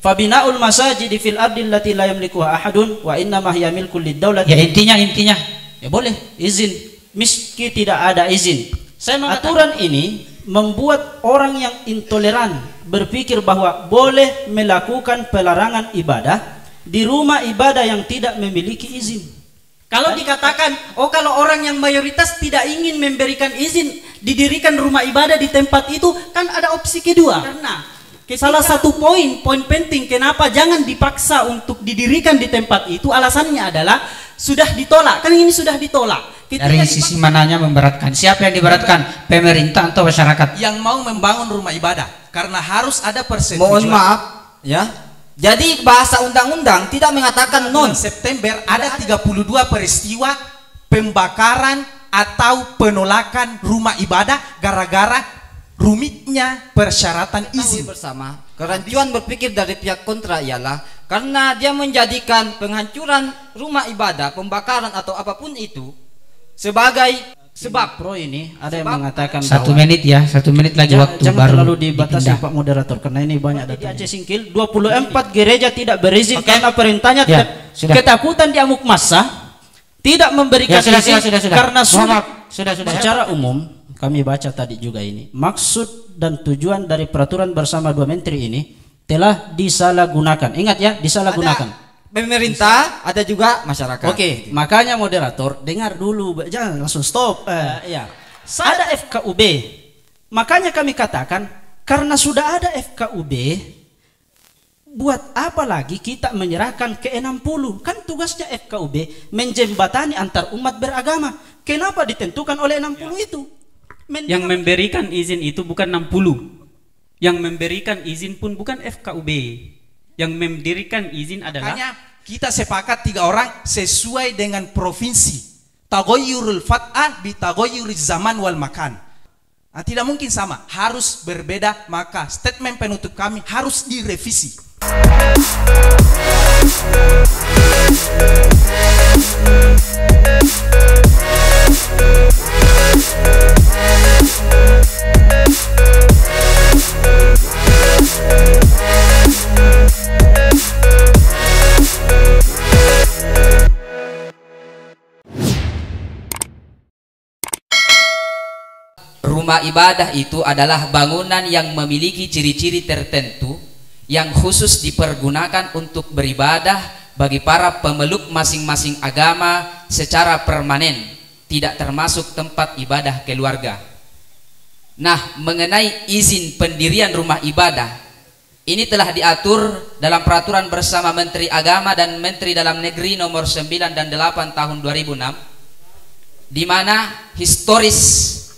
Fabinaul masajidi fil ardi allati la yamlikuha ahadun wa innama hiya milkul lid-daulati. Ya intinya ya boleh izin meski tidak ada izin. Aturan ini membuat orang yang intoleran berpikir bahwa boleh melakukan pelarangan ibadah di rumah ibadah yang tidak memiliki izin. Kalau dikatakan, oh kalau orang yang mayoritas tidak ingin memberikan izin didirikan rumah ibadah di tempat itu, kan ada opsi kedua. Karena salah satu poin penting kenapa jangan dipaksa untuk didirikan di tempat itu, alasannya adalah sudah ditolak. Kan ini sudah ditolak. Dari sisi mananya memberatkan? Siapa yang diberatkan? Pemerintah atau masyarakat? Yang mau membangun rumah ibadah, karena harus ada persetujuan. Mohon maaf ya. Jadi bahasa undang-undang tidak mengatakan non. September ada 32 peristiwa pembakaran atau penolakan rumah ibadah gara-gara rumitnya persyaratan izin bersama. Kerancuan berpikir dari pihak kontra ialah karena dia menjadikan penghancuran rumah ibadah, pembakaran atau apapun itu sebagai sebab. Pro ini ada yang mengatakan 1 menit ya, 1 menit lagi waktu jangan baru terlalu dibatasi dipindah. Pak Moderator karena ini banyak di Aceh Singkil 24 gereja tidak berizin karena perintahnya Ya, sudah. ketakutan di amuk massa tidak memberikan Ya, izin sudah. karena Sudah. secara umum kami baca tadi juga ini maksud dan tujuan dari peraturan bersama 2 menteri ini telah disalahgunakan. Ingat ya, disalahgunakan. Pemerintah ada juga masyarakat. Oke, makanya moderator dengar dulu, jangan langsung stop. Ya. Ada FKUB. Makanya kami katakan karena sudah ada FKUB, buat apa lagi kita menyerahkan ke 60? Kan tugasnya FKUB menjembatani antar umat beragama. Kenapa ditentukan oleh 60 itu? Yang memberikan izin itu bukan 60. Yang memberikan izin pun bukan FKUB. Yang mendirikan izin adalah hanya kita sepakat 3 orang sesuai dengan provinsi. Taghayyurul fat'ah bi taghayyuriz zaman wal makan. Nah, tidak mungkin sama, harus berbeda, maka statement penutup kami harus direvisi. Rumah ibadah itu adalah bangunan yang memiliki ciri-ciri tertentu yang khusus dipergunakan untuk beribadah bagi para pemeluk masing-masing agama secara permanen, tidak termasuk tempat ibadah keluarga. Nah, mengenai izin pendirian rumah ibadah, ini telah diatur dalam peraturan bersama Menteri Agama dan Menteri Dalam Negeri nomor 9 dan 8 tahun 2006, di mana historis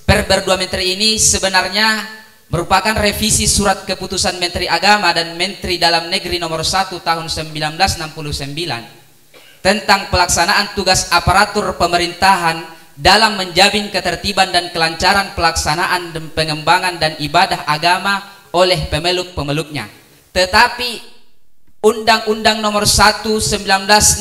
Perber 2 Menteri ini sebenarnya merupakan revisi surat keputusan Menteri Agama dan Menteri Dalam Negeri nomor 1 tahun 1969 tentang pelaksanaan tugas aparatur pemerintahan dalam menjamin ketertiban dan kelancaran pelaksanaan dan pengembangan dan ibadah agama oleh pemeluk-pemeluknya. Tetapi Undang-Undang nomor 1 1969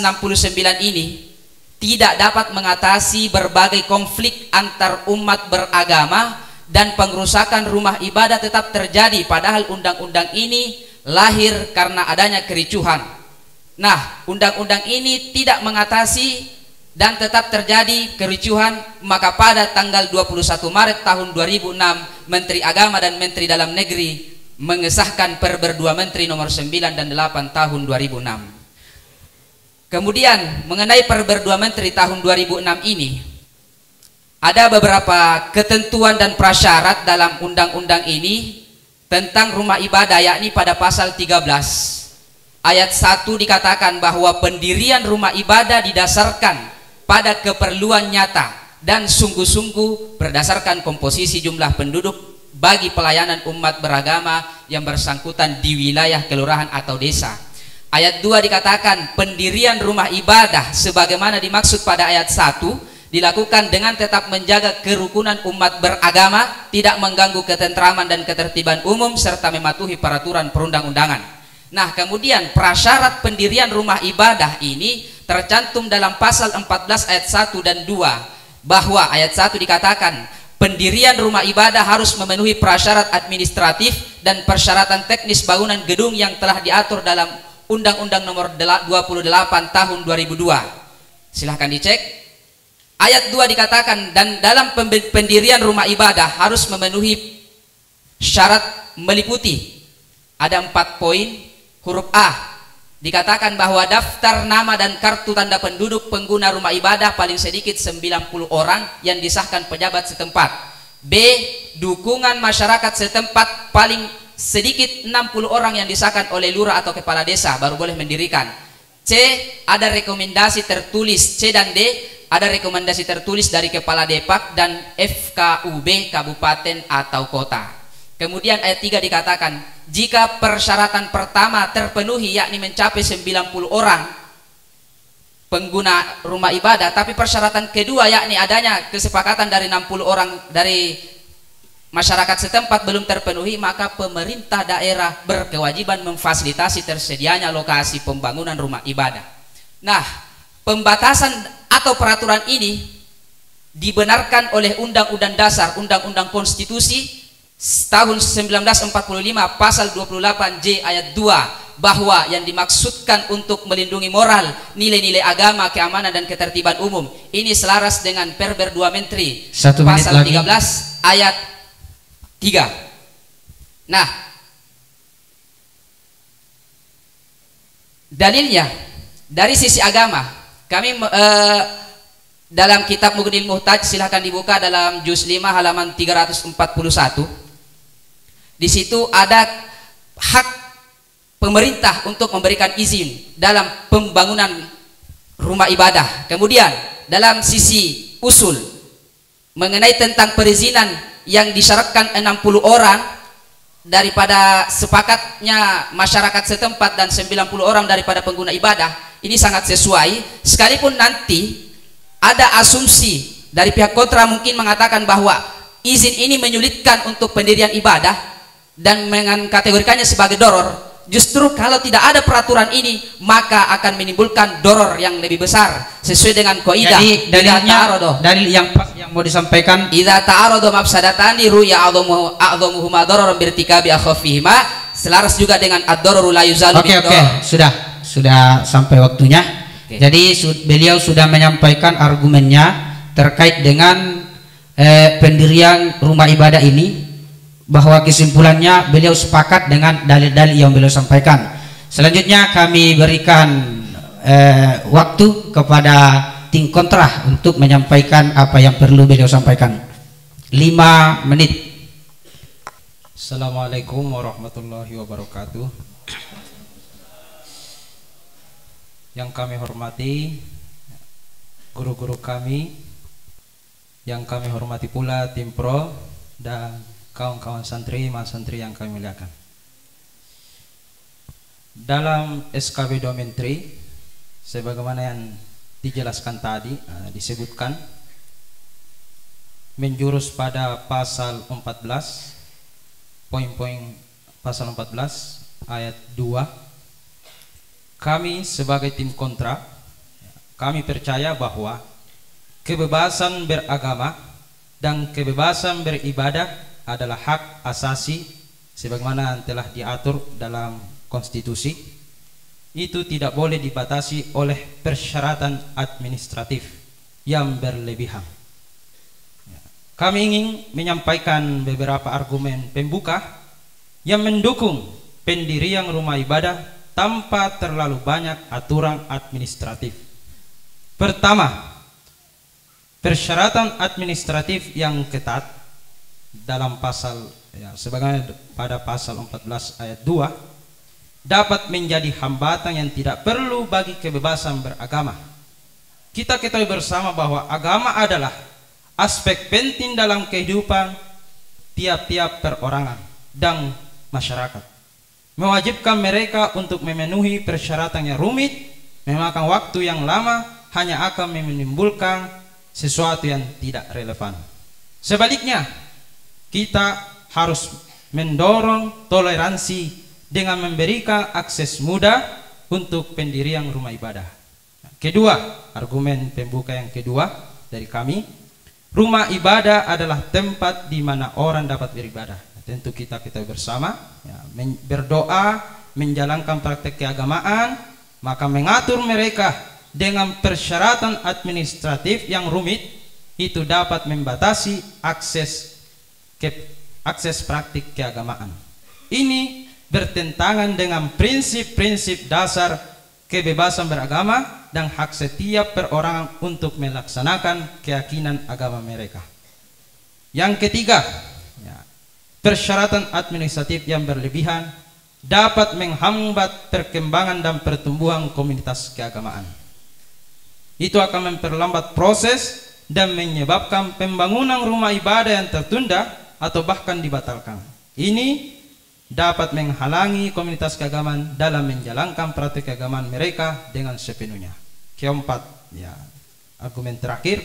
ini tidak dapat mengatasi berbagai konflik antar umat beragama dan pengrusakan rumah ibadah tetap terjadi, padahal undang-undang ini lahir karena adanya kericuhan. Nah, undang-undang ini tidak mengatasi dan tetap terjadi kericuhan, maka pada tanggal 21 Maret tahun 2006 Menteri Agama dan Menteri Dalam Negeri mengesahkan Perber 2 Menteri nomor 9 dan 8 tahun 2006. Kemudian mengenai Perber 2 Menteri tahun 2006 ini ada beberapa ketentuan dan prasyarat dalam undang-undang ini tentang rumah ibadah, yakni pada pasal 13 ayat 1 dikatakan bahwa pendirian rumah ibadah didasarkan pada keperluan nyata dan sungguh-sungguh berdasarkan komposisi jumlah penduduk bagi pelayanan umat beragama yang bersangkutan di wilayah kelurahan atau desa. Ayat 2 dikatakan pendirian rumah ibadah sebagaimana dimaksud pada ayat 1 dilakukan dengan tetap menjaga kerukunan umat beragama, tidak mengganggu ketentraman dan ketertiban umum, serta mematuhi peraturan perundang-undangan. Nah, kemudian prasyarat pendirian rumah ibadah ini tercantum dalam pasal 14 ayat 1 dan 2, bahwa ayat 1 dikatakan pendirian rumah ibadah harus memenuhi prasyarat administratif dan persyaratan teknis bangunan gedung yang telah diatur dalam Undang-Undang Nomor 28 Tahun 2002. Silahkan dicek. Ayat 2 dikatakan, dan dalam pendirian rumah ibadah harus memenuhi syarat meliputi. Ada 4 poin. Huruf A dikatakan bahwa daftar nama dan kartu tanda penduduk pengguna rumah ibadah paling sedikit 90 orang yang disahkan pejabat setempat. B. Dukungan masyarakat setempat paling sedikit 60 orang yang disahkan oleh lurah atau kepala desa baru boleh mendirikan. C. Ada rekomendasi tertulis. C dan D. Ada rekomendasi tertulis dari kepala Depak dan FKUB kabupaten atau kota. Kemudian ayat 3 dikatakan, jika persyaratan pertama terpenuhi yakni mencapai 90 orang pengguna rumah ibadah, tapi persyaratan kedua yakni adanya kesepakatan dari 60 orang dari masyarakat setempat belum terpenuhi, maka pemerintah daerah berkewajiban memfasilitasi tersedianya lokasi pembangunan rumah ibadah. Nah, pembatasan atau peraturan ini dibenarkan oleh Undang-Undang Dasar, Undang-Undang Konstitusi tahun 1945 pasal 28J ayat 2, bahwa yang dimaksudkan untuk melindungi moral, nilai-nilai agama, keamanan dan ketertiban umum. Ini selaras dengan Perber 2 Menteri pasal 13 ayat 3. Nah, dalilnya dari sisi agama, kami dalam kitab Mughnil Muhtaj, silahkan dibuka dalam juz 5 halaman 341. Di situ ada hak pemerintah untuk memberikan izin dalam pembangunan rumah ibadah. Kemudian dalam sisi usul mengenai tentang perizinan yang disyaratkan 60 orang daripada sepakatnya masyarakat setempat dan 90 orang daripada pengguna ibadah, ini sangat sesuai. Sekalipun nanti ada asumsi dari pihak kontra mungkin mengatakan bahwa izin ini menyulitkan untuk pendirian ibadah dan mengkategorikannya sebagai doror. Justru kalau tidak ada peraturan ini, maka akan menimbulkan doror yang lebih besar sesuai dengan kaidah. Jadi dalil yang pas yang mau disampaikan, idza ta'arada mafsadatani ruya a'dhamuhuma dararan birtikabi akhafihima, selaras juga dengan ad-dararu la yuzalu Oke, sudah sampai waktunya. Jadi beliau sudah menyampaikan argumennya terkait dengan pendirian rumah ibadah ini, bahwa kesimpulannya beliau sepakat dengan dalil-dalil yang beliau sampaikan. Selanjutnya kami berikan waktu kepada tim kontra untuk menyampaikan apa yang perlu beliau sampaikan. 5 menit. Assalamualaikum warahmatullahi wabarakatuh. Yang kami hormati guru-guru kami, yang kami hormati pula tim pro dan kawan-kawan santri, mas santri yang kami muliakan. Dalam SKB 2 Menteri, sebagaimana yang dijelaskan tadi, disebutkan menjurus pada pasal 14, poin-poin pasal 14 ayat 2. Kami sebagai tim kontra, kami percaya bahwa kebebasan beragama dan kebebasan beribadah adalah hak asasi sebagaimana telah diatur dalam konstitusi. Itu tidak boleh dibatasi oleh persyaratan administratif yang berlebihan. Kami ingin menyampaikan beberapa argumen pembuka yang mendukung pendirian rumah ibadah tanpa terlalu banyak aturan administratif. Pertama, persyaratan administratif yang ketat dalam pasal sebagaimana pada pasal 14 ayat 2 dapat menjadi hambatan yang tidak perlu bagi kebebasan beragama. Kita ketahui bersama bahwa agama adalah aspek penting dalam kehidupan tiap-tiap perorangan dan masyarakat, mewajibkan mereka untuk memenuhi persyaratan yang rumit, memakan waktu yang lama, hanya akan menimbulkan sesuatu yang tidak relevan. Sebaliknya, kita harus mendorong toleransi dengan memberikan akses mudah untuk pendirian rumah ibadah. Kedua, argumen pembuka yang kedua dari kami, rumah ibadah adalah tempat di mana orang dapat beribadah. Tentu kita bersama ya, berdoa, menjalankan praktek keagamaan, maka mengatur mereka dengan persyaratan administratif yang rumit itu dapat membatasi akses praktik keagamaan. Ini bertentangan dengan prinsip-prinsip dasar kebebasan beragama dan hak setiap perorangan untuk melaksanakan keyakinan agama mereka. Yang ketiga, ya, persyaratan administratif yang berlebihan dapat menghambat perkembangan dan pertumbuhan komunitas keagamaan. Itu akan memperlambat proses dan menyebabkan pembangunan rumah ibadah yang tertunda atau bahkan dibatalkan. Ini dapat menghalangi komunitas keagamaan dalam menjalankan praktik keagamaan mereka dengan sepenuhnya. Keempat, ya, argumen terakhir,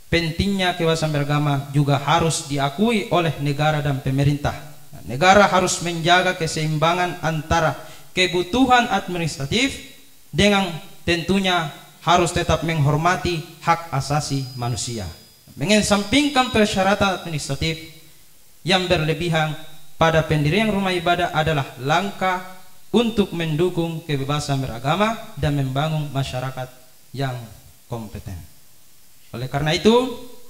pentingnya kebebasan beragama juga harus diakui oleh negara dan pemerintah. Negara harus menjaga keseimbangan antara kebutuhan administratif dengan tentunya harus tetap menghormati hak asasi manusia. Mengesampingkan persyaratan administratif yang berlebihan pada pendirian rumah ibadah adalah langkah untuk mendukung kebebasan beragama dan membangun masyarakat yang kompeten. Oleh karena itu,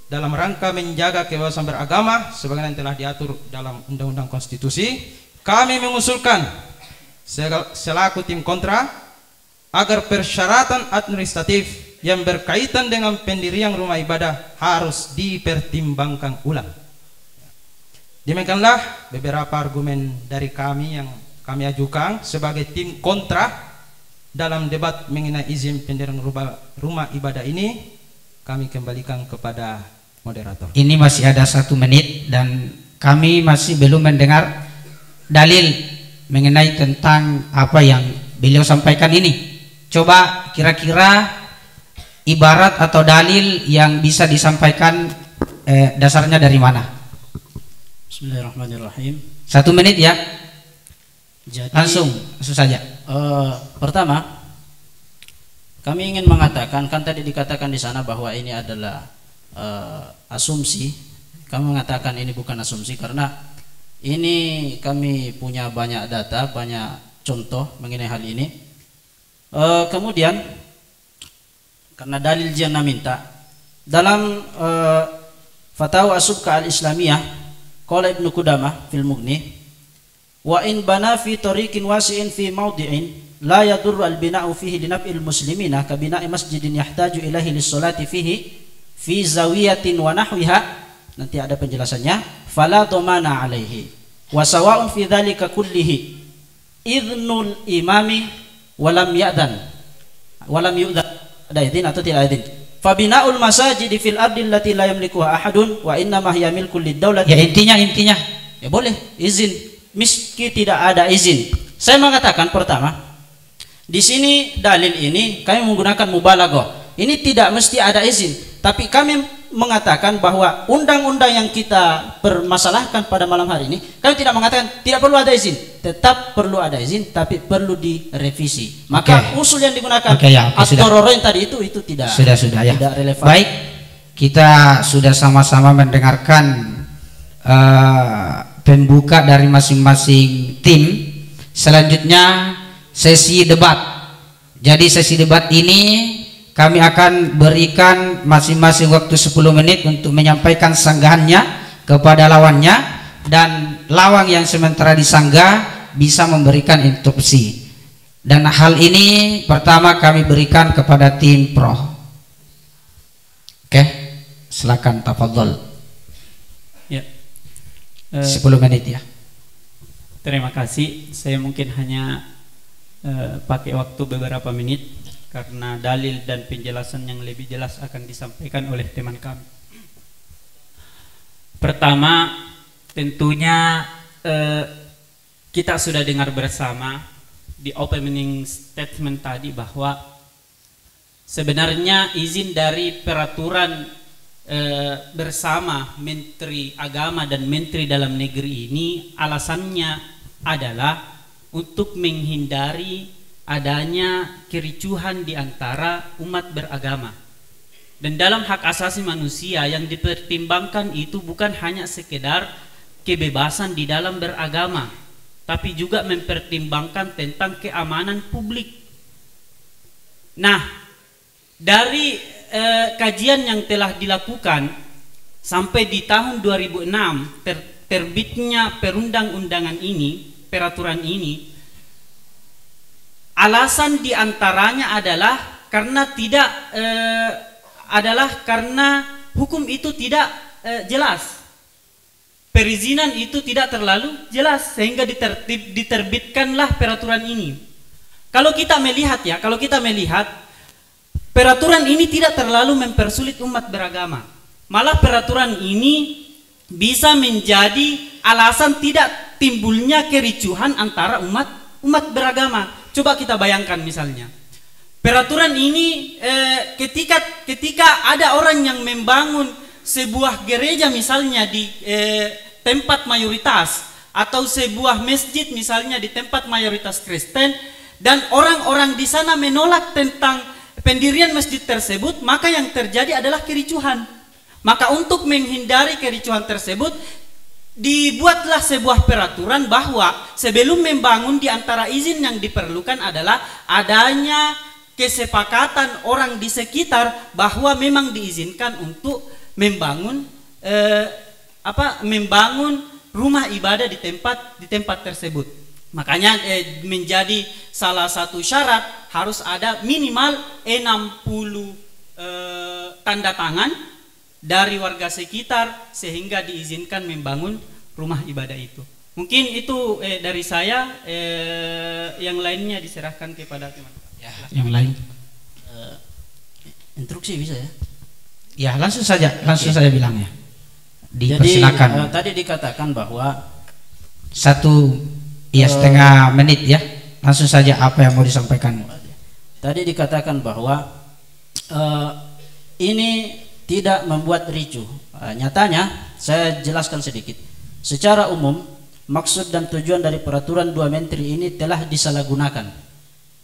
dalam rangka menjaga kebebasan beragama sebagaimana yang telah diatur dalam Undang-Undang Konstitusi, kami mengusulkan selaku tim kontra agar persyaratan administratif yang berkaitan dengan pendirian rumah ibadah harus dipertimbangkan ulang. Demikianlah beberapa argumen dari kami yang kami ajukan sebagai tim kontra dalam debat mengenai izin pendirian rumah ibadah ini. Kami kembalikan kepada moderator. Ini masih ada 1 menit dan kami masih belum mendengar dalil mengenai tentang apa yang beliau sampaikan ini. Coba kira-kira ibarat atau dalil yang bisa disampaikan dasarnya dari mana? Bismillahirrahmanirrahim. 1 menit ya. Jadi, langsung saja. Pertama, kami ingin mengatakan, kan tadi dikatakan di sana bahwa ini adalah asumsi. Kami mengatakan ini bukan asumsi karena ini kami punya banyak data, banyak contoh mengenai hal ini. Kemudian karena dalil jana minta dalam Fatwa As-Subka Al-Islamiyah, qala Ibnu Qudamah fil Mughni, wa in bana fi tariqin wasi'in fi mawdi'in la yadurru al-bina'u fihi li naf'il muslimina ka bina'i masjidin yahtaju ilaihi lis-salati fihi fi zawiyatin wa nahwiha. Nanti ada penjelasannya. Fala dhamana alaihi wa sawa'un fi dzalika kullihi idznul imami wa lam ya'dan wa lam yu'dan, ada izin atau tidak izin. Fa bina'ul masajid fil ardi allati la yamlikuha ahadun wa inna ma hiya milkul lid-daulati. Ya intinya ya boleh izin meski tidak ada izin. Saya mengatakan pertama, di sini dalil ini kami menggunakan mubalaghah. Ini tidak mesti ada izin, tapi kami mengatakan bahwa undang-undang yang kita permasalahkan pada malam hari ini, kami tidak mengatakan tidak perlu ada izin, tetap perlu ada izin, tapi perlu direvisi. Maka usul yang digunakan at-Tororoin tadi itu tidak ya. Tidak relevan. Baik, kita sudah sama-sama mendengarkan pembuka dari masing-masing tim. Selanjutnya sesi debat. Jadi sesi debat ini kami akan berikan masing-masing waktu 10 menit untuk menyampaikan sanggahannya kepada lawannya, dan lawan yang sementara disanggah bisa memberikan interupsi. Dan hal ini pertama kami berikan kepada tim pro. Oke, silakan tafadhol. Ya. 10 menit ya. Terima kasih. Saya mungkin hanya pakai waktu beberapa menit karena dalil dan penjelasan yang lebih jelas akan disampaikan oleh teman kami. Pertama, tentunya kita sudah dengar bersama di opening statement tadi bahwa sebenarnya izin dari peraturan bersama Menteri Agama dan Menteri Dalam Negeri ini alasannya adalah untuk menghindari adanya kericuhan di antara umat beragama. Dan dalam hak asasi manusia yang dipertimbangkan itu bukan hanya sekedar kebebasan di dalam beragama, tapi juga mempertimbangkan tentang keamanan publik. Nah, dari kajian yang telah dilakukan sampai di tahun 2006 terbitnya perundang-undangan ini, peraturan ini, alasan diantaranya adalah karena hukum itu tidak jelas, perizinan itu tidak terlalu jelas, sehingga diterbitkanlah peraturan ini. Kalau kita melihat peraturan ini tidak terlalu mempersulit umat beragama, malah peraturan ini bisa menjadi alasan tidak timbulnya kericuhan antara umat beragama. Coba kita bayangkan misalnya, peraturan ini ketika ada orang yang membangun sebuah gereja misalnya di tempat mayoritas, atau sebuah masjid misalnya di tempat mayoritas Kristen, dan orang-orang di sana menolak tentang pendirian masjid tersebut, maka yang terjadi adalah kericuhan. Maka untuk menghindari kericuhan tersebut, dibuatlah sebuah peraturan bahwa sebelum membangun, di antara izin yang diperlukan adalah adanya kesepakatan orang di sekitar bahwa memang diizinkan untuk membangun membangun rumah ibadah di tempat tersebut. Makanya menjadi salah satu syarat harus ada minimal 60 tanda tangan dari warga sekitar sehingga diizinkan membangun rumah ibadah itu. Mungkin itu dari saya, yang lainnya diserahkan kepada teman-teman. Ya, yang lain. Instruksi bisa ya? Ya, langsung saja bilangnya. Jadi Dipersilakan. tadi dikatakan bahwa setengah menit ya. Langsung saja apa yang mau disampaikan. Tadi dikatakan bahwa ini tidak membuat ricuh. Nyatanya saya jelaskan sedikit. Secara umum, maksud dan tujuan dari peraturan dua menteri ini telah disalahgunakan,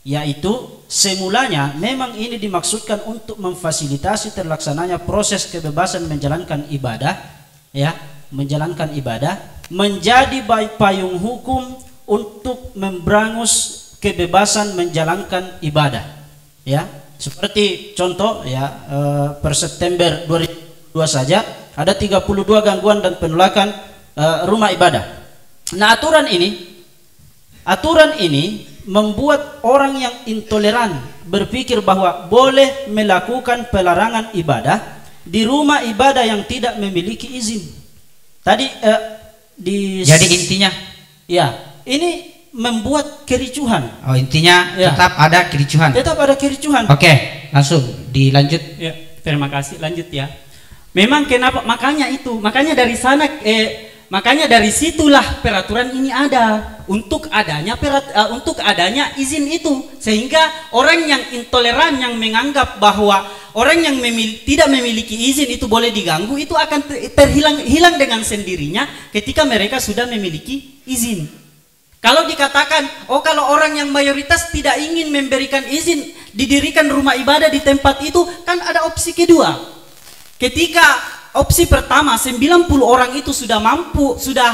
yaitu semulanya memang ini dimaksudkan untuk memfasilitasi terlaksananya proses kebebasan menjalankan ibadah, menjadi payung hukum untuk memberangus kebebasan menjalankan ibadah, seperti contoh per September 2002 saja ada 32 gangguan dan penolakan rumah ibadah. Nah, aturan ini membuat orang yang intoleran berpikir bahwa boleh melakukan pelarangan ibadah di rumah ibadah yang tidak memiliki izin. Jadi intinya, ini membuat kericuhan. Oh, intinya tetap ada kericuhan. Tetap ada kericuhan. Oke, langsung dilanjut. Ya, terima kasih. Lanjut ya. Memang kenapa? Makanya dari situlah peraturan ini ada untuk adanya izin itu, sehingga orang yang intoleran yang menganggap bahwa orang yang tidak memiliki izin itu boleh diganggu, itu akan hilang dengan sendirinya ketika mereka sudah memiliki izin. Kalau dikatakan, kalau orang yang mayoritas tidak ingin memberikan izin didirikan rumah ibadah di tempat itu, kan ada opsi kedua. Ketika opsi pertama 90 orang itu sudah mampu, sudah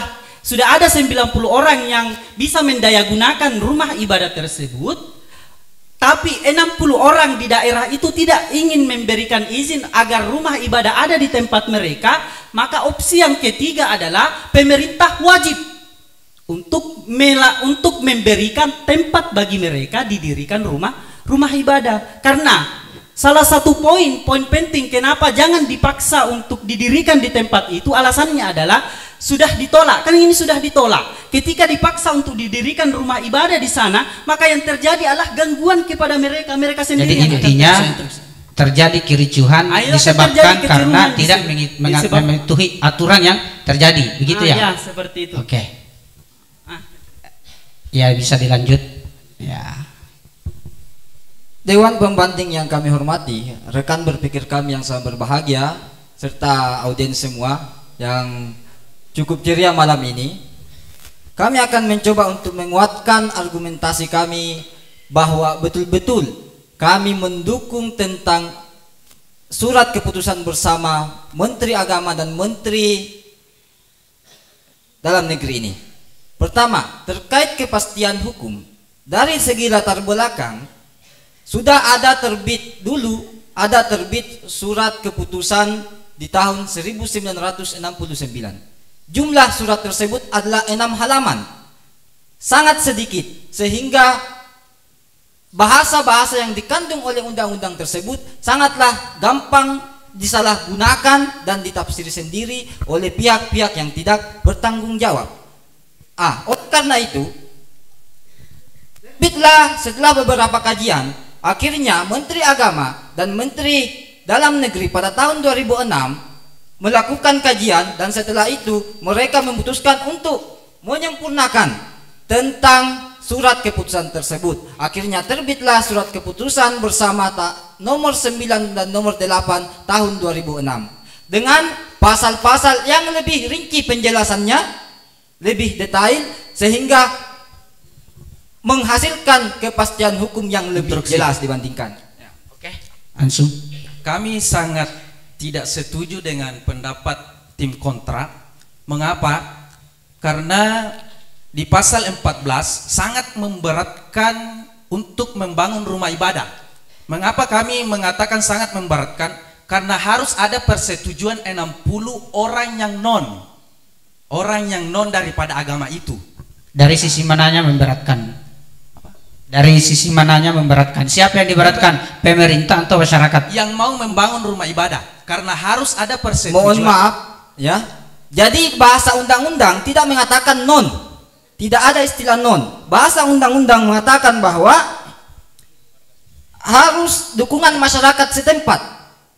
ada 90 orang yang bisa mendayagunakan rumah ibadah tersebut, tapi 60 orang di daerah itu tidak ingin memberikan izin agar rumah ibadah ada di tempat mereka, maka opsi yang ketiga adalah pemerintah wajib untuk memberikan tempat bagi mereka didirikan rumah ibadah. Karena salah satu poin penting kenapa jangan dipaksa untuk didirikan di tempat itu, alasannya adalah sudah ditolak. Kan ini sudah ditolak. Ketika dipaksa untuk didirikan rumah ibadah di sana, maka yang terjadi adalah gangguan kepada mereka sendiri. Jadi intinya terjadi kericuhan disebabkan karena tidak mematuhi aturan yang terjadi. Begitu ya? Ya, seperti itu. Oke. Ya, bisa dilanjut. Ya. Dewan Pembanding yang kami hormati, rekan berpikir kami yang sangat berbahagia, serta audiens semua yang cukup ceria malam ini, kami akan mencoba untuk menguatkan argumentasi kami bahwa betul-betul kami mendukung tentang surat keputusan bersama Menteri Agama dan Menteri Dalam Negeri ini. Pertama, terkait kepastian hukum, dari segi latar belakang sudah ada terbit surat keputusan di tahun 1969. Jumlah surat tersebut adalah 6 halaman, sangat sedikit, sehingga bahasa-bahasa yang dikandung oleh undang-undang tersebut sangatlah gampang disalahgunakan dan ditafsiri sendiri oleh pihak-pihak yang tidak bertanggung jawab. Oleh karena itu, terbitlah setelah beberapa kajian, akhirnya Menteri Agama dan Menteri Dalam Negeri pada tahun 2006 melakukan kajian, dan setelah itu mereka memutuskan untuk menyempurnakan tentang surat keputusan tersebut. Akhirnya terbitlah surat keputusan bersama nomor 9 dan nomor 8 tahun 2006 dengan pasal-pasal yang lebih rinci penjelasannya, lebih detail, sehingga menghasilkan kepastian hukum yang lebih jelas dibandingkan. Oke. Langsung. Kami sangat tidak setuju dengan pendapat tim kontra. Mengapa? Karena di pasal 14 sangat memberatkan untuk membangun rumah ibadah. Mengapa kami mengatakan sangat memberatkan? Karena harus ada persetujuan 60 orang yang non daripada agama itu. Dari sisi mananya memberatkan? Dari sisi mananya memberatkan? Siapa yang diberatkan? Pemerintah atau masyarakat? Yang mau membangun rumah ibadah, karena harus ada persetujuan. Mohon maaf ya. Jadi bahasa undang-undang tidak mengatakan non. Tidak ada istilah non. Bahasa undang-undang mengatakan bahwa harus dukungan masyarakat setempat.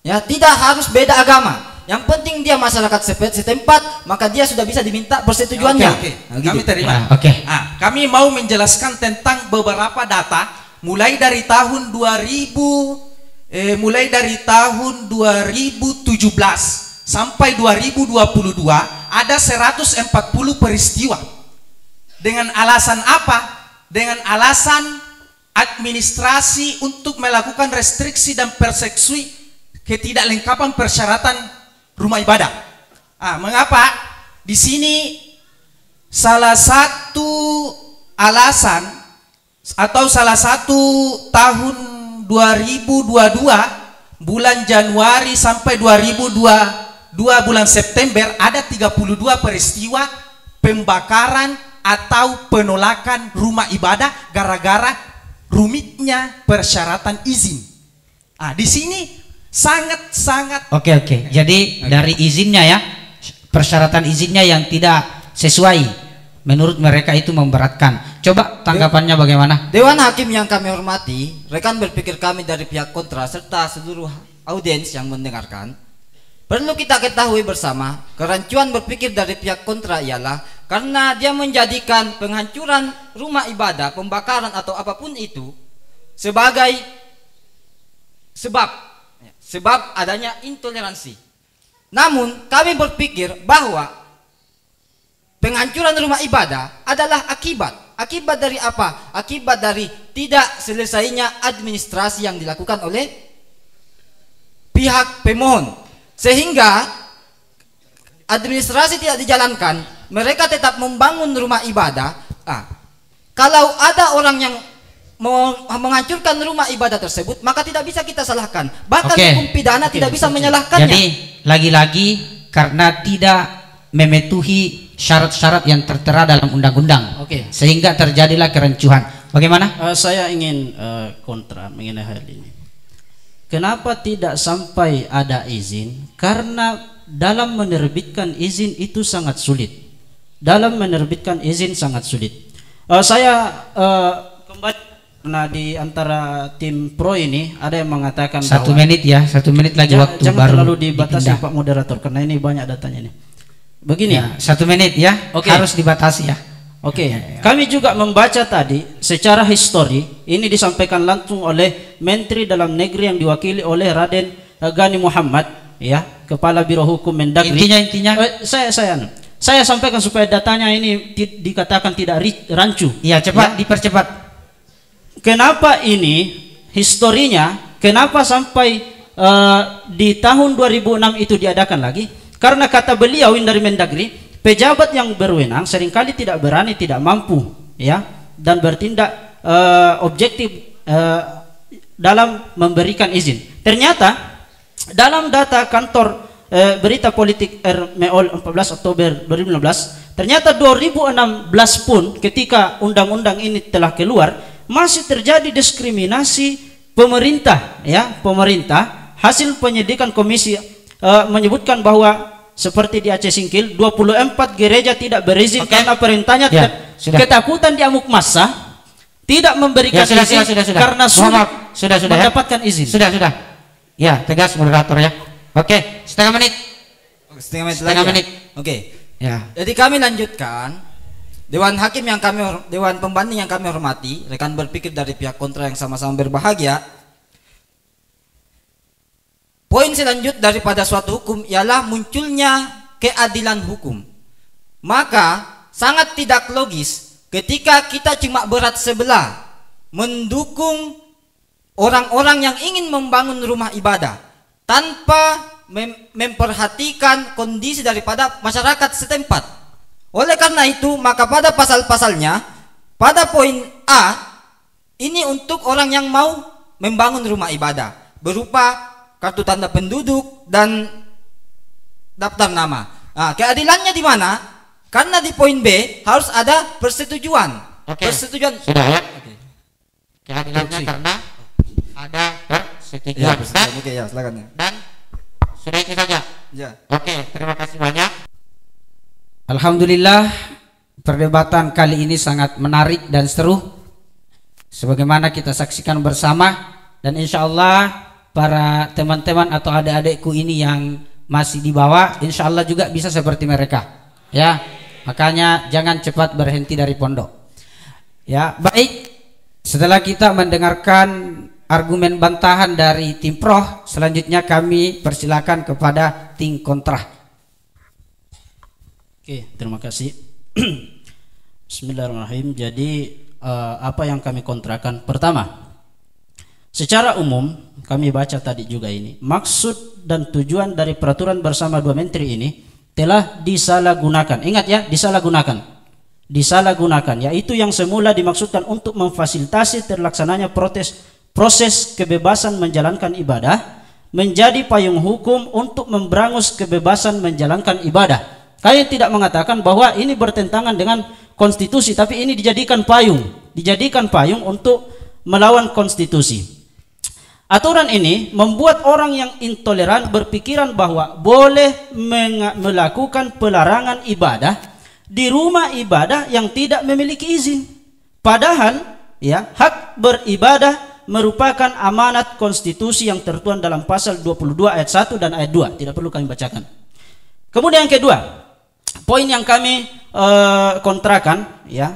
Ya, tidak harus beda agama. Yang penting dia masyarakat setempat, maka dia sudah bisa diminta persetujuannya. Oke. Kami terima. Kami mau menjelaskan tentang beberapa data mulai dari tahun 2017 sampai 2022 ada 140 peristiwa. Dengan alasan apa? Dengan alasan administrasi untuk melakukan restriksi dan persekusi ketidaklengkapan persyaratan rumah ibadah. Mengapa? Di sini salah satu alasan atau salah satu tahun 2022 bulan Januari sampai 2022 bulan September ada 32 peristiwa pembakaran atau penolakan rumah ibadah gara-gara rumitnya persyaratan izin. Di sini sangat-sangat. Oke. Jadi dari izinnya ya, persyaratan izinnya yang tidak sesuai, menurut mereka itu memberatkan. Coba tanggapannya bagaimana? Dewan Hakim yang kami hormati, rekan berpikir kami dari pihak kontra serta seluruh audiens yang mendengarkan, perlu kita ketahui bersama, kerancuan berpikir dari pihak kontra ialah karena dia menjadikan penghancuran rumah ibadah, pembakaran atau apapun itu sebagai sebab adanya intoleransi. Namun kami berpikir bahwa penghancuran rumah ibadah adalah akibat dari apa? Akibat dari tidak selesainya administrasi yang dilakukan oleh pihak pemohon, sehingga administrasi tidak dijalankan, mereka tetap membangun rumah ibadah. Kalau ada orang yang menghancurkan rumah ibadah tersebut, maka tidak bisa kita salahkan. Bahkan hukum pidana tidak bisa menyalahkannya. Jadi lagi-lagi karena tidak mematuhi syarat-syarat yang tertera dalam undang-undang, sehingga terjadilah kerancuan. Bagaimana? Saya ingin kontra mengenai hal ini. Kenapa tidak sampai ada izin? Karena dalam menerbitkan izin itu sangat sulit. Saya kembali. Nah, di antara tim pro ini ada yang mengatakan 1 menit ya, 1 menit lagi waktu jangan baru terlalu dibatasi dipindah. Pak Moderator, karena ini banyak datanya nih. Begini ya, 1 menit ya, harus dibatasi ya. Kami juga membaca tadi secara histori, ini disampaikan langsung oleh Menteri Dalam Negeri yang diwakili oleh Raden Gani Muhammad, ya, Kepala Biro Hukum Mendagri. Intinya saya sampaikan supaya datanya ini dikatakan tidak rancu. Iya, cepat, dipercepat. Kenapa ini historinya? Kenapa sampai di tahun 2006 itu diadakan lagi karena kata beliau dari Mendagri, pejabat yang berwenang seringkali tidak berani, tidak mampu ya dan bertindak objektif dalam memberikan izin. Ternyata dalam data kantor berita politik RMEOL 14 Oktober 2015, ternyata 2016 pun ketika undang-undang ini telah keluar masih terjadi diskriminasi pemerintah ya, pemerintah. Hasil penyidikan komisi menyebutkan bahwa seperti di Aceh Singkil 24 gereja tidak berizin karena perintahnya ketakutan diamuk massa, tidak memberikan izin karena sudah mendapatkan izin. Sudah. Ya, tegas moderator ya. Oke, setengah menit. Setengah menit. Oke. Ya. Jadi kami lanjutkan. Dewan Hakim yang Dewan Pembanding yang kami hormati, rekan berpikir dari pihak kontra yang sama-sama berbahagia. Poin selanjut daripada suatu hukum ialah munculnya keadilan hukum. Maka sangat tidak logis ketika kita cuma berat sebelah mendukung orang-orang yang ingin membangun rumah ibadah tanpa memperhatikan kondisi daripada masyarakat setempat. Oleh karena itu, maka pada pasal-pasalnya, pada poin A, ini untuk orang yang mau membangun rumah ibadah berupa kartu tanda penduduk dan daftar nama. Nah, keadilannya di mana? Karena di poin B harus ada persetujuan. Persetujuan. Sudah ya. Keadilannya karena ada persetujuan. Ya, persetujuan. Oke, ya, silakan ya. Dan sudah itu saja. Ya. Oke, terima kasih banyak. Alhamdulillah, perdebatan kali ini sangat menarik dan seru. Sebagaimana kita saksikan bersama, dan insya Allah para teman-teman atau adik-adikku ini yang masih di bawah, insya Allah juga bisa seperti mereka. Ya, makanya jangan cepat berhenti dari pondok. Ya, baik. Setelah kita mendengarkan argumen bantahan dari tim Proh, selanjutnya kami persilakan kepada tim kontra. Oke, terima kasih. Bismillahirrahmanirrahim. Jadi apa yang kami kontrakan? Pertama, secara umum kami baca tadi juga ini, maksud dan tujuan dari peraturan bersama dua menteri ini telah disalahgunakan. Ingat ya, disalahgunakan, yaitu yang semula dimaksudkan untuk memfasilitasi terlaksananya proses kebebasan menjalankan ibadah menjadi payung hukum untuk memberangus kebebasan menjalankan ibadah. Kalian tidak mengatakan bahwa ini bertentangan dengan konstitusi, tapi ini dijadikan payung untuk melawan konstitusi. Aturan ini membuat orang yang intoleran berpikiran bahwa boleh melakukan pelarangan ibadah di rumah ibadah yang tidak memiliki izin. Padahal ya, hak beribadah merupakan amanat konstitusi yang tertuang dalam pasal 22 ayat 1 dan ayat 2. Tidak perlu kami bacakan. Kemudian yang kedua, poin yang kami kontrakan ya,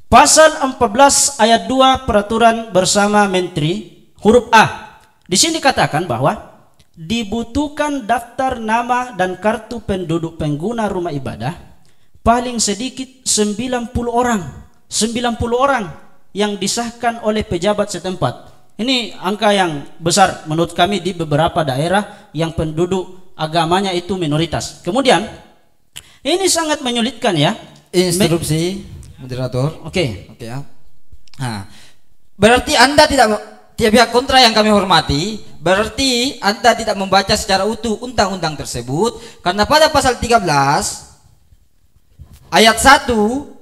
pasal 14 ayat 2 peraturan bersama menteri huruf A. Di sini dikatakan bahwa dibutuhkan daftar nama dan kartu penduduk pengguna rumah ibadah paling sedikit 90 orang yang disahkan oleh pejabat setempat. Ini angka yang besar menurut kami di beberapa daerah yang penduduk agamanya itu minoritas. Kemudian ini sangat menyulitkan ya. Instruksi moderator. Oke ya. Nah, berarti Anda pihak kontra yang kami hormati, berarti Anda tidak membaca secara utuh undang-undang tersebut, karena pada pasal 13 ayat 1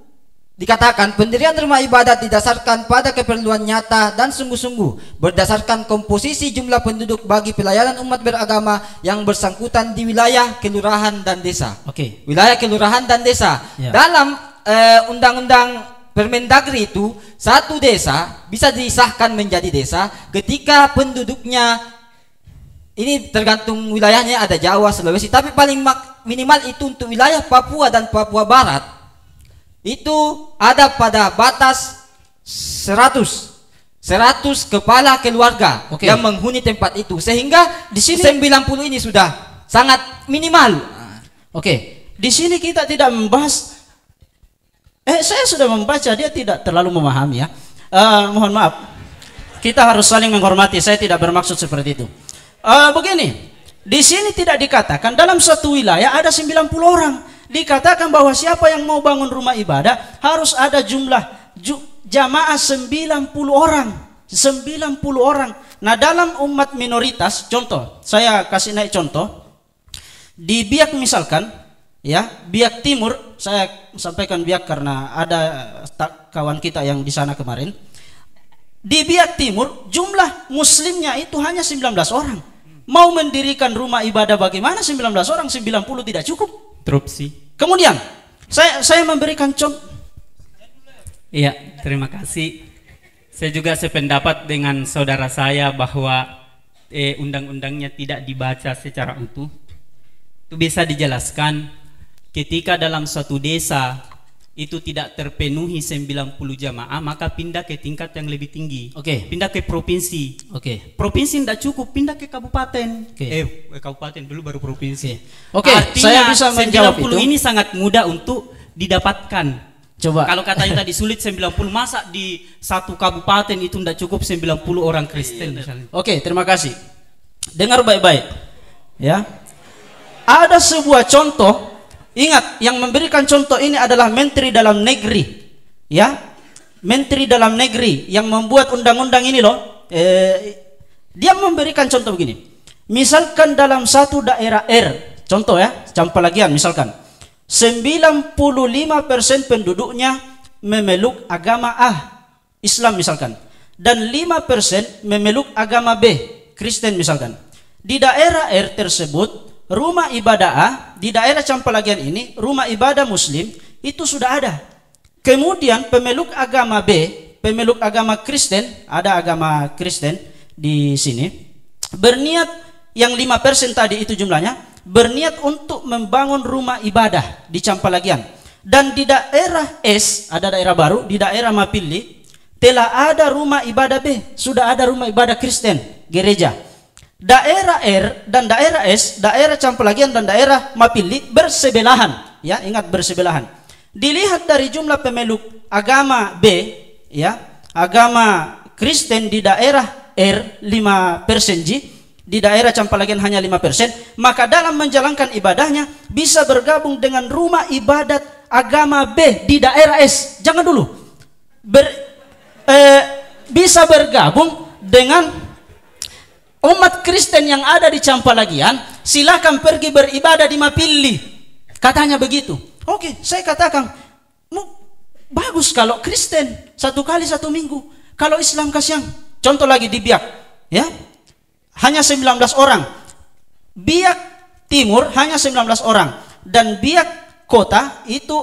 dikatakan pendirian rumah ibadah didasarkan pada keperluan nyata dan sungguh-sungguh berdasarkan komposisi jumlah penduduk bagi pelayanan umat beragama yang bersangkutan di wilayah kelurahan dan desa. Wilayah kelurahan dan desa. Ya. Dalam undang-undang Permendagri itu, satu desa bisa disahkan menjadi desa ketika penduduknya ini tergantung wilayahnya, ada Jawa, Sulawesi, tapi paling minimal itu untuk wilayah Papua dan Papua Barat itu ada pada batas 100 kepala keluarga yang menghuni tempat itu, sehingga di sini 90 ini sudah sangat minimal. Di sini kita tidak membahas. Saya sudah membaca, dia tidak terlalu memahami ya. Mohon maaf, kita harus saling menghormati. Saya tidak bermaksud seperti itu. Begini, di sini tidak dikatakan dalam satu wilayah ada 90 orang. Dikatakan bahwa siapa yang mau bangun rumah ibadah harus ada jumlah jamaah 90 orang. 90 orang. Nah, dalam umat minoritas, contoh, saya kasih naik contoh. Di Biak misalkan, ya, Biak Timur, saya sampaikan Biak karena ada kawan kita yang di sana kemarin. Di Biak Timur jumlah muslimnya itu hanya 19 orang. Mau mendirikan rumah ibadah bagaimana 19 orang, 90 tidak cukup. Interupsi. Kemudian saya memberikan contoh. Iya, terima kasih. Saya juga sependapat dengan saudara saya bahwa undang-undangnya tidak dibaca secara utuh. Itu bisa dijelaskan ketika dalam suatu desa itu tidak terpenuhi 90 jamaah, maka pindah ke tingkat yang lebih tinggi. Oke. Pindah ke provinsi. Oke. Provinsi tidak cukup, pindah ke kabupaten. Oke. Kabupaten dulu baru provinsi. Oke, Artinya, saya bisa menjawab 90 itu. ini sangat mudah untuk didapatkan. Coba. Kalau katanya tadi sulit 90, masa di satu kabupaten itu tidak cukup 90 orang Kristen misalnya. Oke, terima kasih. Dengar baik-baik. Ya. Ada sebuah contoh. Ingat, yang memberikan contoh ini adalah Menteri Dalam Negeri, ya, Menteri Dalam Negeri yang membuat undang-undang ini loh. Dia memberikan contoh begini. Misalkan dalam satu daerah R, contoh ya, Campalagian misalkan, 95% penduduknya memeluk agama A, Islam misalkan, dan 5% memeluk agama B, Kristen misalkan. Di daerah R tersebut, rumah ibadah A, di daerah Campalagian ini, rumah ibadah Muslim itu sudah ada. Kemudian pemeluk agama B, pemeluk agama Kristen, ada agama Kristen di sini, berniat yang 5% tadi itu jumlahnya, berniat untuk membangun rumah ibadah di Campalagian. Dan di daerah S, ada daerah baru, di daerah Mapilli, telah ada rumah ibadah B, sudah ada rumah ibadah Kristen, gereja. Daerah R dan daerah S, daerah Campalagian dan daerah Mapilli bersebelahan, ya, ingat bersebelahan. Dilihat dari jumlah pemeluk agama B, ya, agama Kristen di daerah R 5% di daerah Campalagian hanya 5%, maka dalam menjalankan ibadahnya bisa bergabung dengan rumah ibadat agama B di daerah S. Jangan dulu. Bisa bergabung dengan umat Kristen yang ada di Campalagian, silakan pergi beribadah di Mapilli. Katanya begitu. Oke, saya katakan, bagus kalau Kristen 1 kali 1 minggu. Kalau Islam kasihan. Contoh lagi di Biak, ya, hanya 19 orang. Biak Timur hanya 19 orang. Dan Biak Kota itu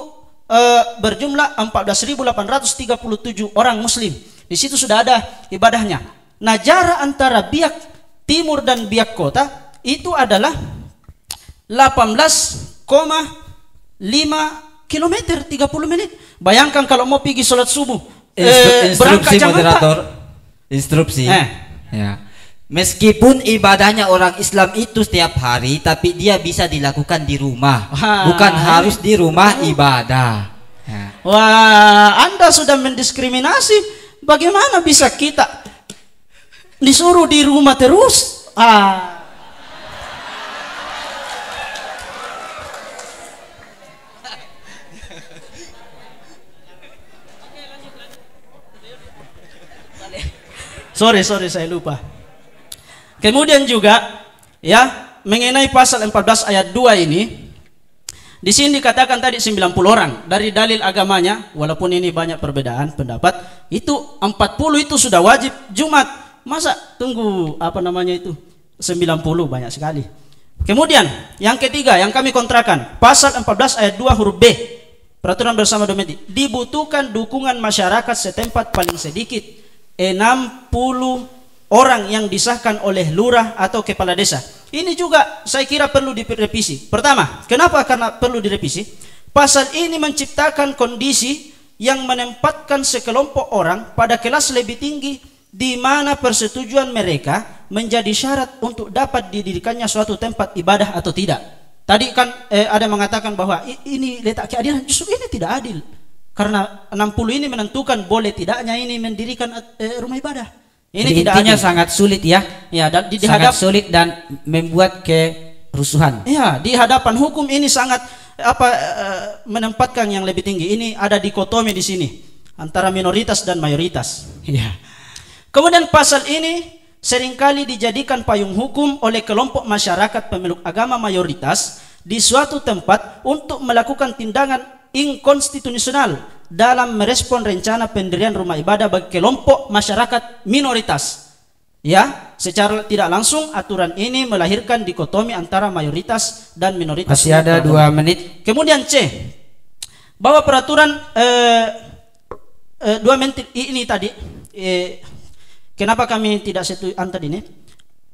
berjumlah 14.837 orang Muslim. Di situ sudah ada ibadahnya. Nah, jarak antara Biak Timur dan Biak Kota itu adalah 18,5 kilometer, 30 menit. Bayangkan kalau mau pergi sholat subuh, instruksi moderator, instruksi. Ya. Meskipun ibadahnya orang Islam itu setiap hari, tapi dia bisa dilakukan di rumah, bukan harus di rumah ibadah. Ya. Wah, Anda sudah mendiskriminasi. Bagaimana bisa kita disuruh di rumah terus? Sorry, saya lupa. Kemudian juga, ya, mengenai pasal 14 ayat 2 ini, di sini dikatakan tadi 90 orang. Dari dalil agamanya, walaupun ini banyak perbedaan pendapat, itu 40 itu sudah wajib Jumat. Masa tunggu 90 banyak sekali. Kemudian yang ketiga yang kami kontrakan, pasal 14 ayat 2 huruf B, peraturan bersama domestik, dibutuhkan dukungan masyarakat setempat paling sedikit 60 orang yang disahkan oleh lurah atau kepala desa. Ini juga saya kira perlu direvisi. Pertama, kenapa? Karena perlu direvisi. Pasal ini menciptakan kondisi yang menempatkan sekelompok orang pada kelas lebih tinggi, di mana persetujuan mereka menjadi syarat untuk dapat didirikannya suatu tempat ibadah atau tidak. Tadi kan ada mengatakan bahwa ini letak keadilan. Justru ini tidak adil, karena 60 ini menentukan boleh tidaknya ini mendirikan rumah ibadah. Ini jadi tidak intinya adil. sangat sulit ya. Ya, dan di Sangat hadap sulit dan membuat kerusuhan. ya, di hadapan hukum ini sangat menempatkan yang lebih tinggi. Ini ada dikotomi di sini antara minoritas dan mayoritas. Ya. Kemudian pasal ini seringkali dijadikan payung hukum oleh kelompok masyarakat pemeluk agama mayoritas di suatu tempat untuk melakukan tindakan inkonstitusional dalam merespon rencana pendirian rumah ibadah bagi kelompok masyarakat minoritas. Ya, secara tidak langsung aturan ini melahirkan dikotomi antara mayoritas dan minoritas. Masih ada 2 menit. Kemudian C, bahwa peraturan 2 menit ini tadi, kenapa kami tidak setuju tadi ini?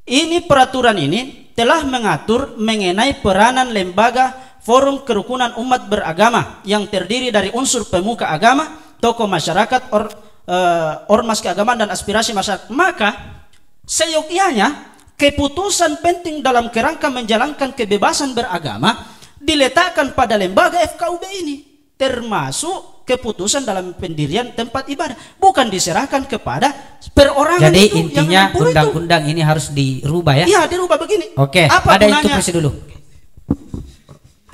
Ini peraturan ini telah mengatur mengenai peranan lembaga forum kerukunan umat beragama yang terdiri dari unsur pemuka agama, tokoh masyarakat, ormas keagamaan dan aspirasi masyarakat. Maka seyogyanya keputusan penting dalam kerangka menjalankan kebebasan beragama diletakkan pada lembaga FKUB ini, termasuk keputusan dalam pendirian tempat ibadah, bukan diserahkan kepada perorangan. Jadi itu, intinya undang-undang ini harus dirubah ya. Iya, dirubah begini. Oke, Apa ada gunanya? interupsi dulu.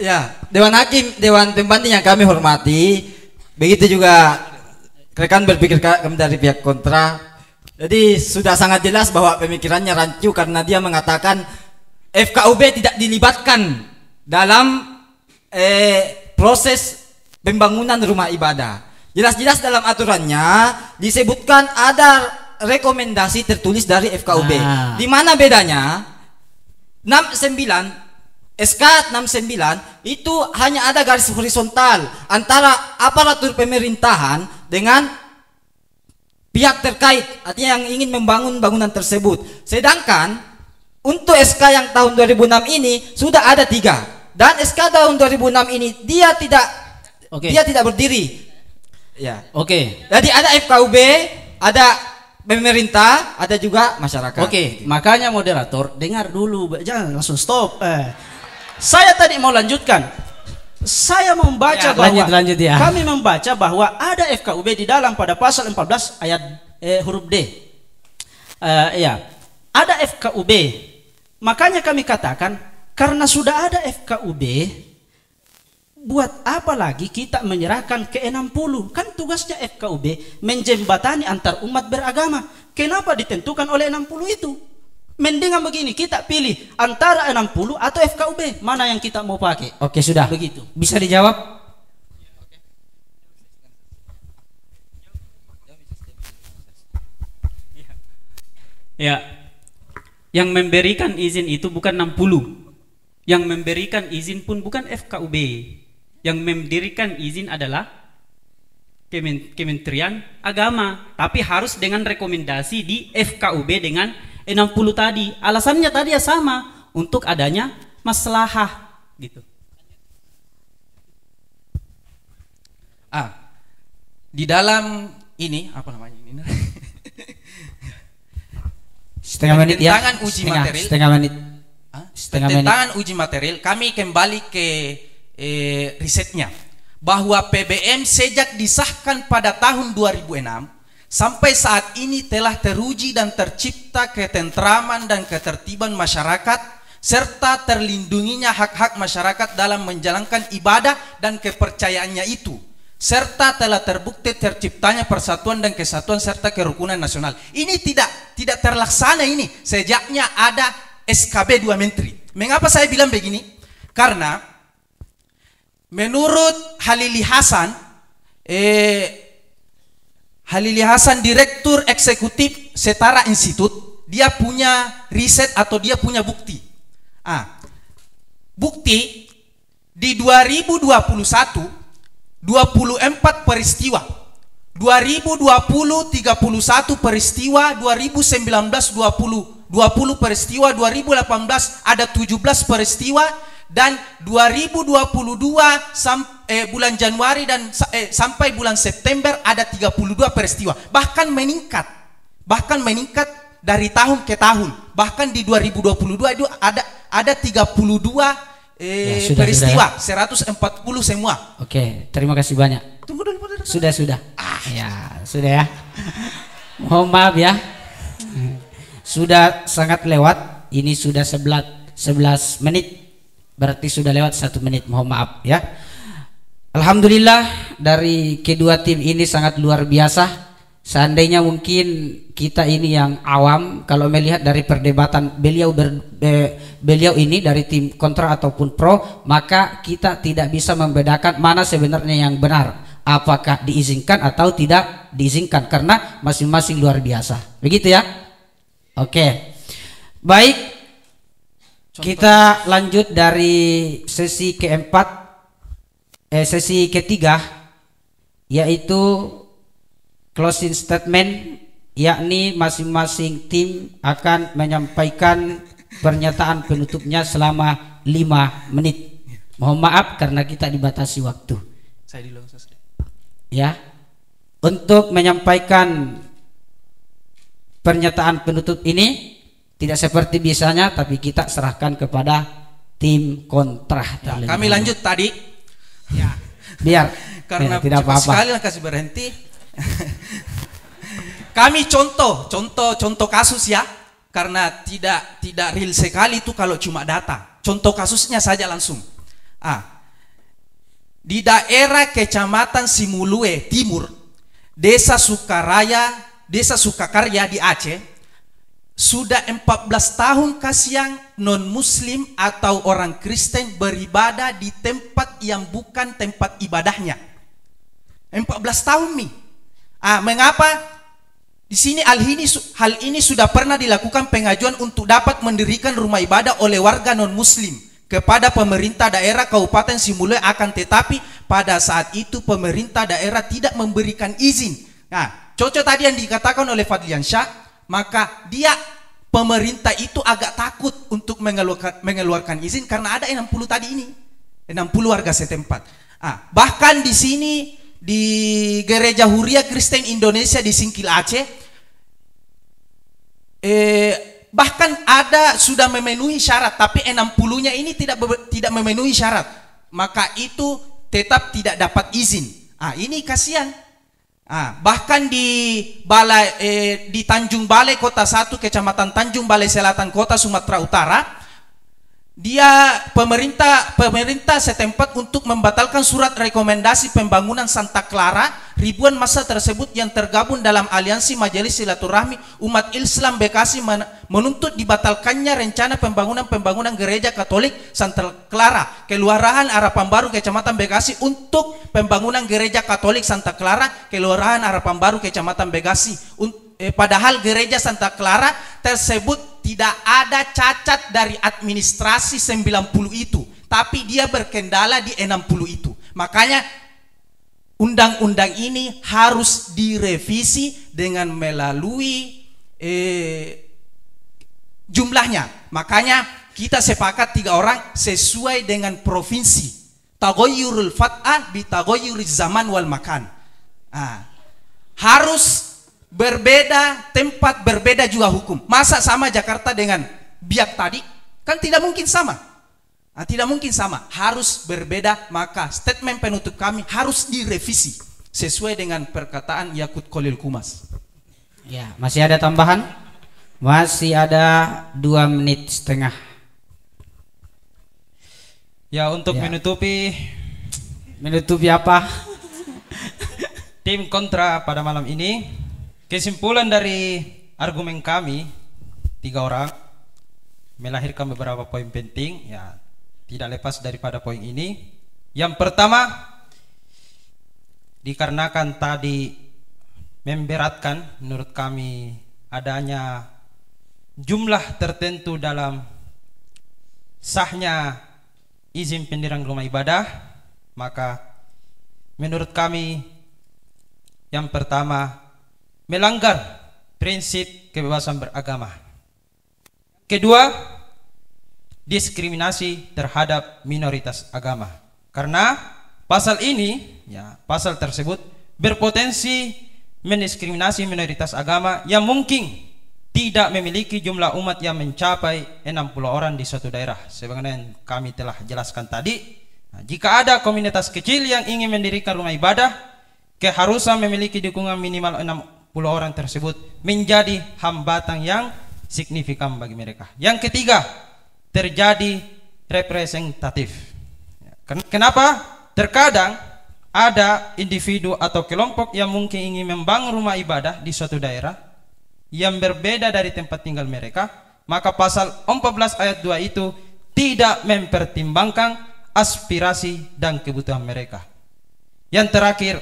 Ya, Dewan Hakim, Dewan Pembanding yang kami hormati, begitu juga rekan berpikir kami dari pihak kontra. Jadi sudah sangat jelas bahwa pemikirannya rancu karena dia mengatakan FKUB tidak dilibatkan dalam proses pembangunan rumah ibadah. Jelas-jelas dalam aturannya disebutkan ada rekomendasi tertulis dari FKUB. Di mana bedanya? 69 SK 69 itu hanya ada garis horizontal antara aparatur pemerintahan dengan pihak terkait, artinya yang ingin membangun bangunan tersebut. Sedangkan untuk SK yang tahun 2006 ini sudah ada 3, dan SK tahun 2006 ini dia tidak berdiri. Ya. Oke. Jadi ada FKUB, ada pemerintah, ada juga masyarakat. Oke, makanya moderator dengar dulu, jangan langsung stop. Saya tadi mau lanjutkan. Saya membaca bahwa lanjut ya. kami membaca bahwa ada FKUB di dalam pada pasal 14 ayat huruf D. Ya, ada FKUB. Makanya kami katakan karena sudah ada FKUB, buat apa lagi kita menyerahkan ke 60? Kan tugasnya FKUB menjembatani antar umat beragama. Kenapa ditentukan oleh 60 itu? Mendingan begini, kita pilih antara 60 atau FKUB, mana yang kita mau pakai. Oke, sudah. Begitu. Bisa dijawab? Ya, yang memberikan izin itu bukan 60. Yang memberikan izin pun bukan FKUB. Yang mendirikan izin adalah Kementerian Agama, tapi harus dengan rekomendasi di FKUB dengan 60 tadi. Alasannya tadi ya sama, untuk adanya maslahah gitu. Di dalam ini apa namanya ini? Setengah menit ya. Pertentangan uji material. Setengah menit. Pertentangan uji material, kami kembali ke risetnya bahwa PBM sejak disahkan pada tahun 2006 sampai saat ini telah teruji dan tercipta ketentraman dan ketertiban masyarakat serta terlindunginya hak-hak masyarakat dalam menjalankan ibadah dan kepercayaannya itu, serta telah terbukti terciptanya persatuan dan kesatuan serta kerukunan nasional. Ini tidak terlaksana ini sejaknya ada SKB 2 Menteri. Mengapa saya bilang begini? Karena menurut Halili Hasan Direktur Eksekutif Setara Institut, dia punya riset atau dia punya bukti. Bukti di 2021 24 peristiwa, 2020 31 peristiwa, 2019 20 peristiwa, 2018 ada 17 peristiwa, dan 2022 bulan Januari dan sampai bulan September ada 32 peristiwa. Bahkan meningkat dari tahun ke tahun. Bahkan di 2022 itu ada 32 peristiwa, ya. 140 semua. Oke, terima kasih banyak. Tunggu dulu. Sudah. Ya, sudah ya. Mohon maaf ya. sudah sangat lewat. Ini sudah 11 menit. Berarti sudah lewat 1 menit. Mohon maaf ya. Alhamdulillah dari kedua tim ini sangat luar biasa. Seandainya mungkin kita ini yang awam, kalau melihat dari perdebatan beliau ini dari tim kontra ataupun pro, maka kita tidak bisa membedakan mana sebenarnya yang benar, apakah diizinkan atau tidak diizinkan, karena masing-masing luar biasa. Begitu ya. Oke, baik, kita lanjut dari sesi keempat, sesi ketiga, yaitu closing statement, yakni masing-masing tim akan menyampaikan pernyataan penutupnya selama 5 menit. Mohon maaf karena kita dibatasi waktu. Saya dulu, ya, untuk menyampaikan pernyataan penutup ini tidak seperti biasanya, tapi kita serahkan kepada tim kontra. Ya, kami lanjut tadi. Ya, biar karena tidak apa-apa. Sekali lah kasih berhenti. Kami contoh kasus ya, karena tidak real sekali itu kalau cuma data. Contoh kasusnya saja langsung. Di daerah Kecamatan Simulue Timur, Desa Sukakarya di Aceh, sudah 14 tahun Kasiang non-muslim atau orang Kristen beribadah di tempat yang bukan tempat ibadahnya. 14 tahun nih. Mengapa di sini hal ini sudah pernah dilakukan pengajuan untuk dapat mendirikan rumah ibadah oleh warga non-muslim kepada pemerintah daerah Kabupaten Simulue, akan tetapi pada saat itu pemerintah daerah tidak memberikan izin. Cocok tadi yang dikatakan oleh Fadliansyah, maka pemerintah itu agak takut untuk mengeluarkan izin karena ada 60 tadi ini, 60 warga setempat. Bahkan di sini di Gereja Huria Kristen Indonesia di Singkil Aceh, bahkan ada sudah memenuhi syarat, tapi 60-nya ini tidak memenuhi syarat, maka itu tetap tidak dapat izin. Ini kasihan. Bahkan di Tanjung Balai Kota 1 Kecamatan Tanjung Balai Selatan Kota Sumatera Utara, pemerintah setempat untuk membatalkan surat rekomendasi pembangunan Santa Clara. Ribuan massa tersebut yang tergabung dalam Aliansi Majelis Silaturahmi Umat Islam Bekasi menuntut dibatalkannya rencana pembangunan gereja Katolik Santa Clara, Kelurahan Harapan Baru Kecamatan Bekasi, untuk pembangunan gereja Katolik Santa Clara, Kelurahan Harapan Baru Kecamatan Bekasi. Padahal gereja Santa Clara tersebut tidak ada cacat dari administrasi 90 itu, tapi dia berkendala di 60 itu. Makanya undang-undang ini harus direvisi dengan melalui jumlahnya. Makanya kita sepakat 3 orang sesuai dengan provinsi. Tagoyurul fat'ah bi tagoyuriz zaman wal makan. Harus berbeda tempat, berbeda juga hukum. Masa sama Jakarta dengan Biak tadi? Kan tidak mungkin sama. Tidak mungkin sama. Harus berbeda, maka statement penutup kami harus direvisi sesuai dengan perkataan Yakut Khalil Kumas. Ya, masih ada tambahan? Masih ada 2 menit setengah. Ya, untuk menutupi apa? Tim kontra pada malam ini, kesimpulan dari argumen kami 3 orang melahirkan beberapa poin penting, ya, tidak lepas daripada poin ini. Yang pertama, dikarenakan tadi memberatkan menurut kami adanya jumlah tertentu dalam sahnya izin pendirian rumah ibadah, maka menurut kami yang pertama melanggar prinsip kebebasan beragama. Kedua, diskriminasi terhadap minoritas agama. Karena pasal ini, ya, pasal tersebut berpotensi mendiskriminasi minoritas agama yang mungkin tidak memiliki jumlah umat yang mencapai 60 orang di suatu daerah. Sebagaimana yang kami telah jelaskan tadi, jika ada komunitas kecil yang ingin mendirikan rumah ibadah, keharusan memiliki dukungan minimal 60 orang tersebut menjadi hambatan yang signifikan bagi mereka. Yang ketiga, terjadi representatif. Kenapa? Terkadang ada individu atau kelompok yang mungkin ingin membangun rumah ibadah di suatu daerah yang berbeda dari tempat tinggal mereka, maka pasal 14 ayat 2 itu tidak mempertimbangkan aspirasi dan kebutuhan mereka. Yang terakhir,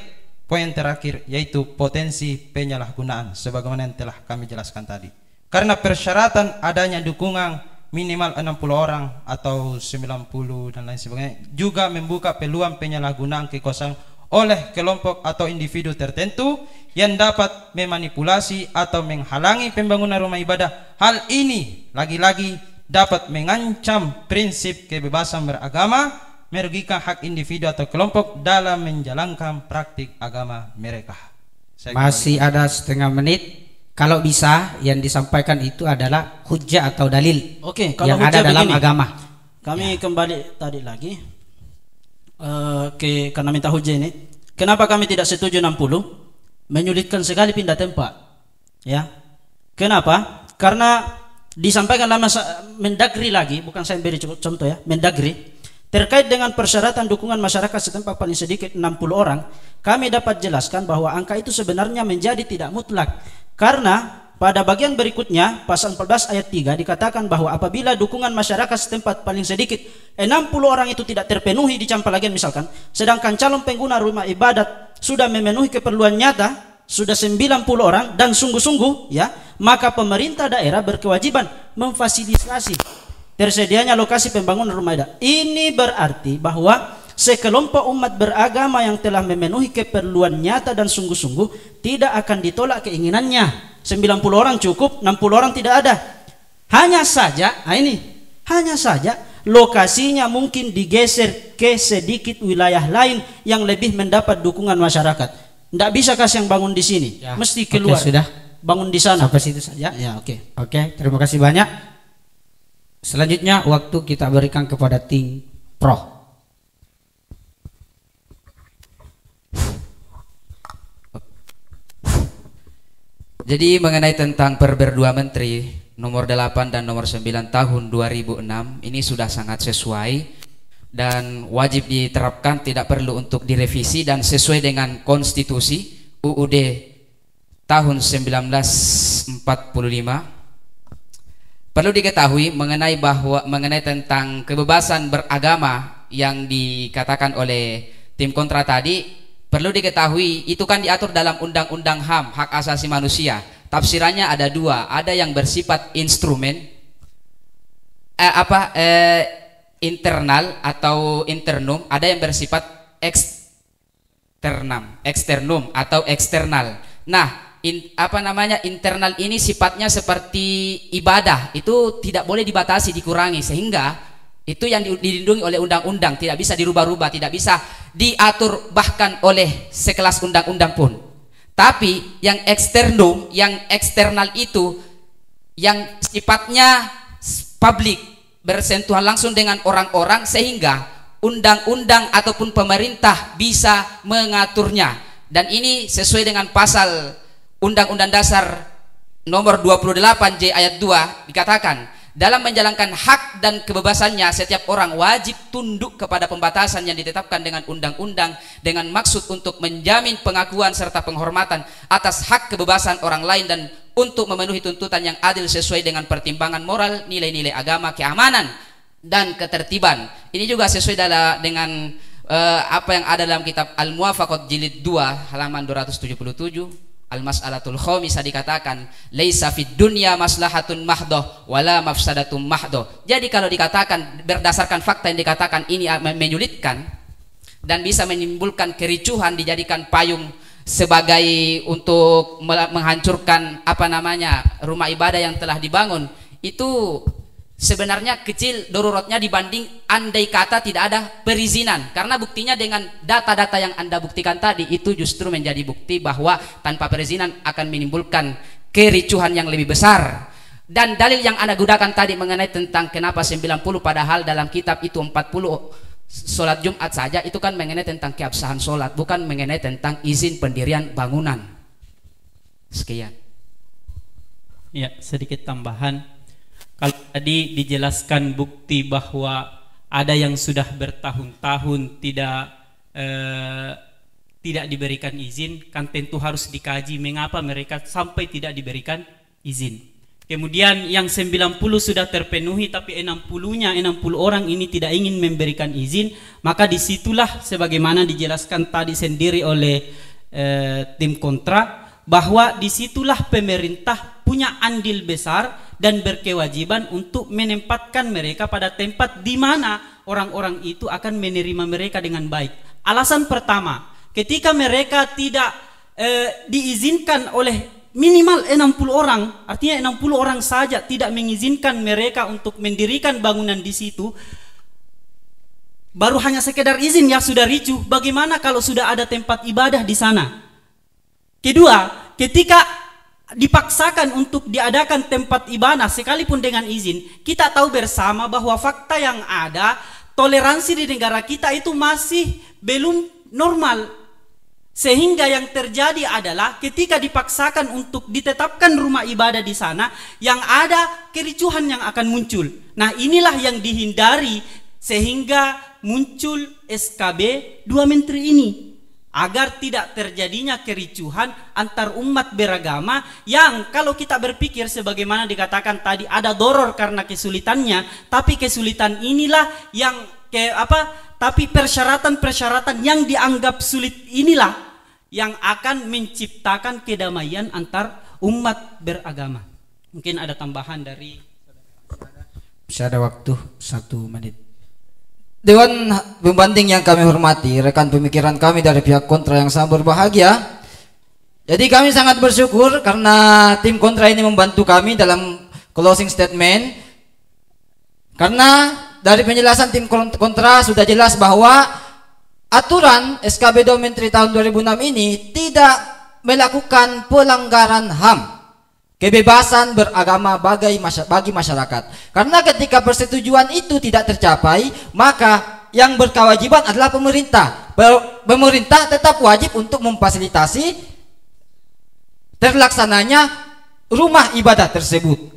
poin terakhir, yaitu potensi penyalahgunaan sebagaimana yang telah kami jelaskan tadi. Karena persyaratan adanya dukungan minimal 60 orang atau 90 dan lain sebagainya juga membuka peluang penyalahgunaan kekuasaan oleh kelompok atau individu tertentu yang dapat memanipulasi atau menghalangi pembangunan rumah ibadah. Hal ini lagi-lagi dapat mengancam prinsip kebebasan beragama, merugikan hak individu atau kelompok dalam menjalankan praktik agama mereka. Masih ada setengah menit. Kalau bisa yang disampaikan itu adalah hujjah atau dalil. Oke, kalau yang ada dalam begini, agama. Kami kembali tadi lagi karena minta hujjah ini. Kenapa kami tidak setuju 60? Menyulitkan sekali pindah tempat. Ya. Kenapa? Karena disampaikan dalam Mendagri lagi, bukan saya beri contoh ya, Mendagri terkait dengan persyaratan dukungan masyarakat setempat paling sedikit 60 orang, kami dapat jelaskan bahwa angka itu sebenarnya menjadi tidak mutlak. Karena pada bagian berikutnya pasal 14 ayat 3 dikatakan bahwa apabila dukungan masyarakat setempat paling sedikit 60 orang itu tidak terpenuhi di Campalagian misalkan, sedangkan calon pengguna rumah ibadat sudah memenuhi keperluan nyata, sudah 90 orang dan sungguh-sungguh ya, maka pemerintah daerah berkewajiban memfasilitasi tersedianya lokasi pembangunan rumah ibadah. Ini berarti bahwa sekelompok umat beragama yang telah memenuhi keperluan nyata dan sungguh-sungguh tidak akan ditolak keinginannya. 90 orang cukup, 60 orang tidak ada. Hanya saja, hanya saja lokasinya mungkin digeser ke sedikit wilayah lain yang lebih mendapat dukungan masyarakat. Tidak bisa kasih yang bangun di sini, ya, mesti keluar. Oke, sudah bangun di sana. Sampai situ saja. Ya, oke. Oke, terima kasih banyak. Selanjutnya waktu kita berikan kepada tim Pro. Jadi mengenai tentang Perber 2 Menteri nomor 8 dan nomor 9 tahun 2006 ini sudah sangat sesuai dan wajib diterapkan, tidak perlu untuk direvisi dan sesuai dengan konstitusi UUD tahun 1945. Perlu diketahui mengenai tentang kebebasan beragama yang dikatakan oleh tim kontra tadi. Perlu diketahui itu kan diatur dalam Undang-Undang HAM, Hak Asasi Manusia. Tafsirannya ada dua, ada yang bersifat instrumen, internal atau internum, ada yang bersifat eksternum atau eksternal. Nah, internal ini sifatnya seperti ibadah, itu tidak boleh dibatasi, dikurangi, sehingga itu yang dilindungi oleh undang-undang, tidak bisa dirubah-rubah, tidak bisa diatur bahkan oleh sekelas undang-undang pun. Tapi yang eksternum, yang eksternal itu yang sifatnya publik, bersentuhan langsung dengan orang-orang sehingga undang-undang ataupun pemerintah bisa mengaturnya. Dan ini sesuai dengan pasal Undang-Undang Dasar nomor 28J ayat 2 dikatakan, dalam menjalankan hak dan kebebasannya setiap orang wajib tunduk kepada pembatasan yang ditetapkan dengan undang-undang dengan maksud untuk menjamin pengakuan serta penghormatan atas hak kebebasan orang lain dan untuk memenuhi tuntutan yang adil sesuai dengan pertimbangan moral, nilai-nilai agama, keamanan dan ketertiban. Ini juga sesuai dengan apa yang ada dalam kitab Al-Muwafaqat jilid 2 halaman 277. Al-Mas'alatul Khamisah dikatakan laisa fid dunya maslahatun mahdoh wala mafsadatun mahdoh. Jadi kalau dikatakan berdasarkan fakta yang dikatakan ini menyulitkan dan bisa menimbulkan kericuhan, dijadikan payung sebagai untuk menghancurkan rumah ibadah yang telah dibangun, itu sebenarnya kecil daruratnya dibanding andai kata tidak ada perizinan. Karena buktinya dengan data-data yang Anda buktikan tadi itu justru menjadi bukti bahwa tanpa perizinan akan menimbulkan kericuhan yang lebih besar. Dan dalil yang Anda gunakan tadi mengenai tentang kenapa 90 padahal dalam kitab itu 40 sholat Jumat saja, itu kan mengenai tentang keabsahan sholat, bukan mengenai tentang izin pendirian bangunan. Sekian. Ya, sedikit tambahan. Kalau tadi dijelaskan bukti bahwa ada yang sudah bertahun-tahun tidak diberikan izin, kan tentu harus dikaji mengapa mereka sampai tidak diberikan izin. Kemudian yang 90 sudah terpenuhi tapi 60 orang ini tidak ingin memberikan izin, maka disitulah sebagaimana dijelaskan tadi sendiri oleh tim kontra, bahwa disitulah pemerintah punya andil besar dan berkewajiban untuk menempatkan mereka pada tempat di mana orang-orang itu akan menerima mereka dengan baik. Alasan pertama, ketika mereka tidak diizinkan oleh minimal 60 orang, artinya 60 orang saja tidak mengizinkan mereka untuk mendirikan bangunan di situ, baru hanya sekedar izin ya sudah ricuh. Bagaimana kalau sudah ada tempat ibadah di sana? Kedua, ketika dipaksakan untuk diadakan tempat ibadah sekalipun dengan izin, kita tahu bersama bahwa fakta yang ada, toleransi di negara kita itu masih belum normal. Sehingga yang terjadi adalah ketika dipaksakan untuk ditetapkan rumah ibadah di sana, yang ada kericuhan yang akan muncul. Nah, inilah yang dihindari sehingga muncul SKB 2 menteri ini, agar tidak terjadinya kericuhan antar umat beragama yang kalau kita berpikir sebagaimana dikatakan tadi ada doror karena kesulitannya, tapi kesulitan inilah yang tapi persyaratan-persyaratan yang dianggap sulit inilah yang akan menciptakan kedamaian antar umat beragama. Mungkin ada tambahan dari bisa ada waktu 1 menit. Dewan pembanding yang kami hormati, rekan pemikiran kami dari pihak kontra yang sangat berbahagia. Jadi kami sangat bersyukur karena tim kontra ini membantu kami dalam closing statement. Karena dari penjelasan tim kontra sudah jelas bahwa aturan SKB 2 Menteri tahun 2006 ini tidak melakukan pelanggaran HAM, kebebasan beragama bagi masyarakat. Karena ketika persetujuan itu tidak tercapai, maka yang berkewajiban adalah pemerintah. Pemerintah tetap wajib untuk memfasilitasi terlaksananya rumah ibadah tersebut.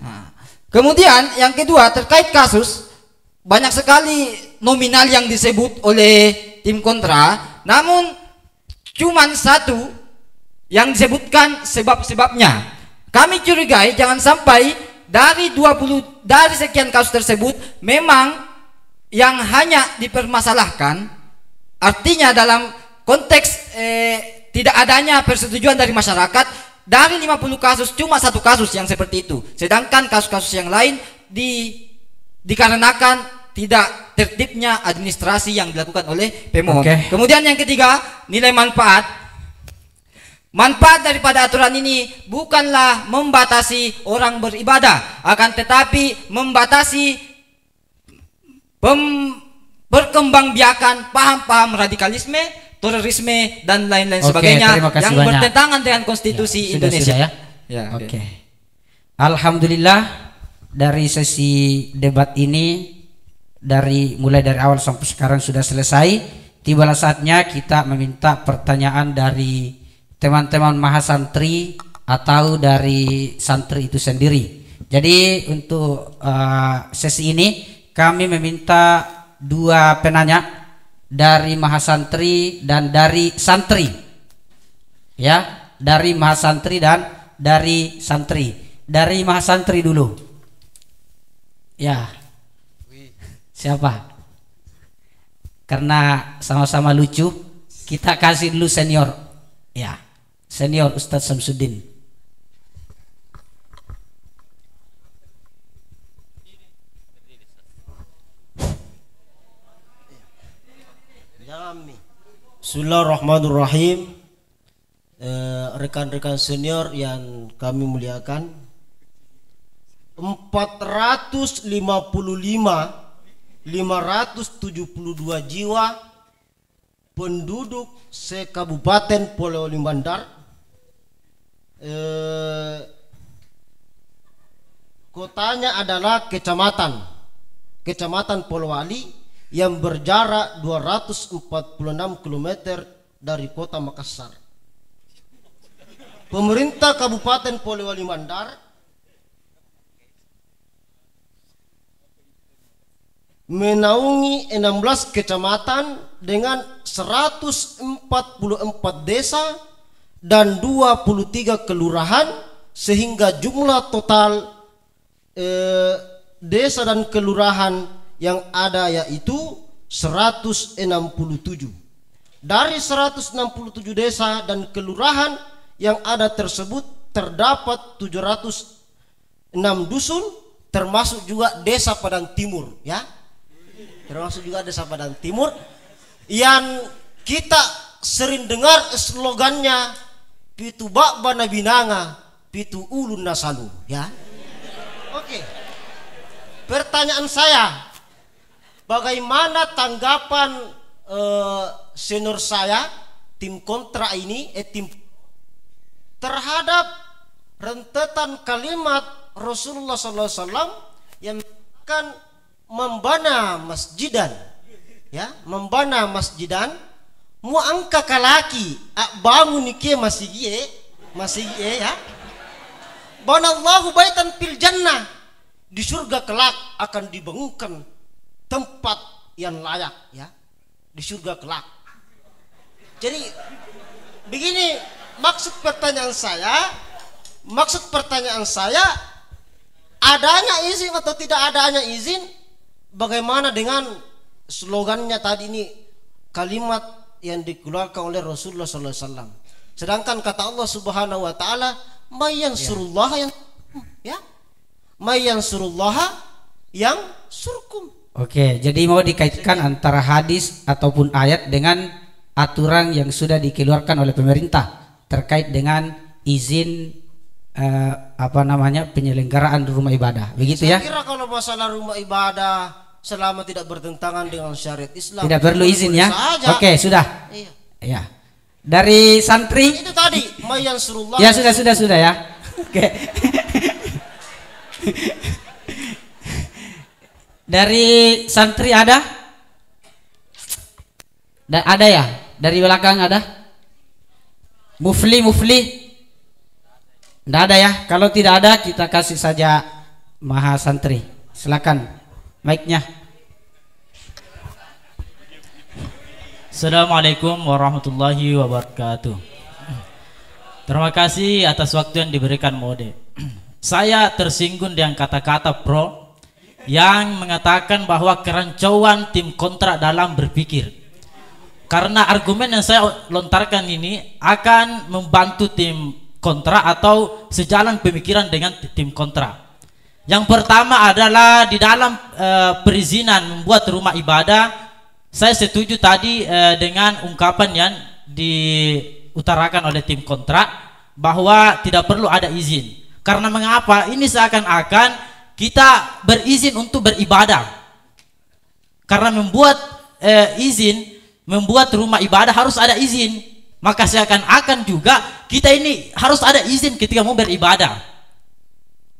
Kemudian yang kedua, terkait kasus, banyak sekali nominal yang disebut oleh tim kontra, namun cuman satu yang disebutkan sebab-sebabnya. Kami curigai jangan sampai dari sekian kasus tersebut memang yang hanya dipermasalahkan, artinya dalam konteks tidak adanya persetujuan dari masyarakat. Dari 50 kasus cuma 1 kasus yang seperti itu, sedangkan kasus-kasus yang lain dikarenakan tidak tertibnya administrasi yang dilakukan oleh pemohon. Kemudian yang ketiga, nilai manfaat. Manfaat daripada aturan ini bukanlah membatasi orang beribadah, akan tetapi membatasi perkembangbiakan paham-paham radikalisme, terorisme dan lain-lain sebagainya yang bertentangan dengan konstitusi Indonesia. Oke. Alhamdulillah dari sesi debat ini mulai dari awal sampai sekarang sudah selesai. Tibalah saatnya kita meminta pertanyaan dari teman-teman mahasantri atau dari santri itu sendiri. Jadi untuk sesi ini kami meminta 2 penanya dari mahasantri dan dari santri. Ya, dari mahasantri dan dari santri. Dari mahasantri dulu. Ya. Siapa? Karena sama-sama lucu, kita kasih dulu senior. Ya, senior Ustadz Samsudin. Bismillahirrahmanirrahim. Rekan-rekan senior yang kami muliakan, 455.572 jiwa penduduk se-Kabupaten Polewali Mandar, kotanya adalah Kecamatan Polewali yang berjarak 246 km dari kota Makassar. Pemerintah Kabupaten Polewali Mandar menaungi 16 kecamatan dengan 144 desa dan 23 kelurahan, sehingga jumlah total desa dan kelurahan yang ada yaitu 167. Dari 167 desa dan kelurahan yang ada tersebut terdapat 706 dusun, termasuk juga desa Padang Timur, ya. Termasuk juga desa Padang Timur yang kita sering dengar slogannya pitu bakba nabinanga, pitu ulun nasalu, ya. Oke. Pertanyaan saya, bagaimana tanggapan senior saya, tim kontra ini, tim terhadap rentetan kalimat Rasulullah SAW yang akan membana masjidan, ya, membana masjidan, mu angka kalaki bangun nike masih gie ya, banallahu baitan fil jannah, di surga kelak akan dibangunkan tempat yang layak, ya, di surga kelak. Jadi begini maksud pertanyaan saya, adanya izin atau tidak adanya izin, bagaimana dengan slogannya tadi ini, kalimat yang dikeluarkan oleh Rasulullah SAW. Sedangkan kata Allah Subhanahu Wa Taala, mayansurullah yang, ya, mayansurullah yang surkum. Oke, jadi mau dikaitkan antara hadis ataupun ayat dengan aturan yang sudah dikeluarkan oleh pemerintah terkait dengan izin penyelenggaraan rumah ibadah, begitu ya? Saya kira kalau masalah rumah ibadah selama tidak bertentangan dengan syariat Islam tidak perlu izin, ya. Saja. Oke, sudah. Iya. Ya. Dari santri itu tadi mayansurullah. Ya, sudah ya. Oke. Dari santri ada? Ada ya? Dari belakang ada? Mufli? Tidak ada ya? Kalau tidak ada, kita kasih saja Maha Santri. Silakan mic-nya. Assalamualaikum warahmatullahi wabarakatuh. Terima kasih atas waktu yang diberikan Mode. Saya tersinggung dengan kata-kata Pro yang mengatakan bahwa kerancuan tim kontra dalam berpikir. Karena argumen yang saya lontarkan ini akan membantu tim kontra atau sejalan pemikiran dengan tim kontra. Yang pertama adalah di dalam perizinan membuat rumah ibadah, saya setuju tadi dengan ungkapan yang diutarakan oleh tim kontra bahwa tidak perlu ada izin. Karena mengapa? Ini seakan-akan kita berizin untuk beribadah. Karena membuat membuat rumah ibadah harus ada izin. Maka seakan-akan juga kita ini harus ada izin ketika mau beribadah.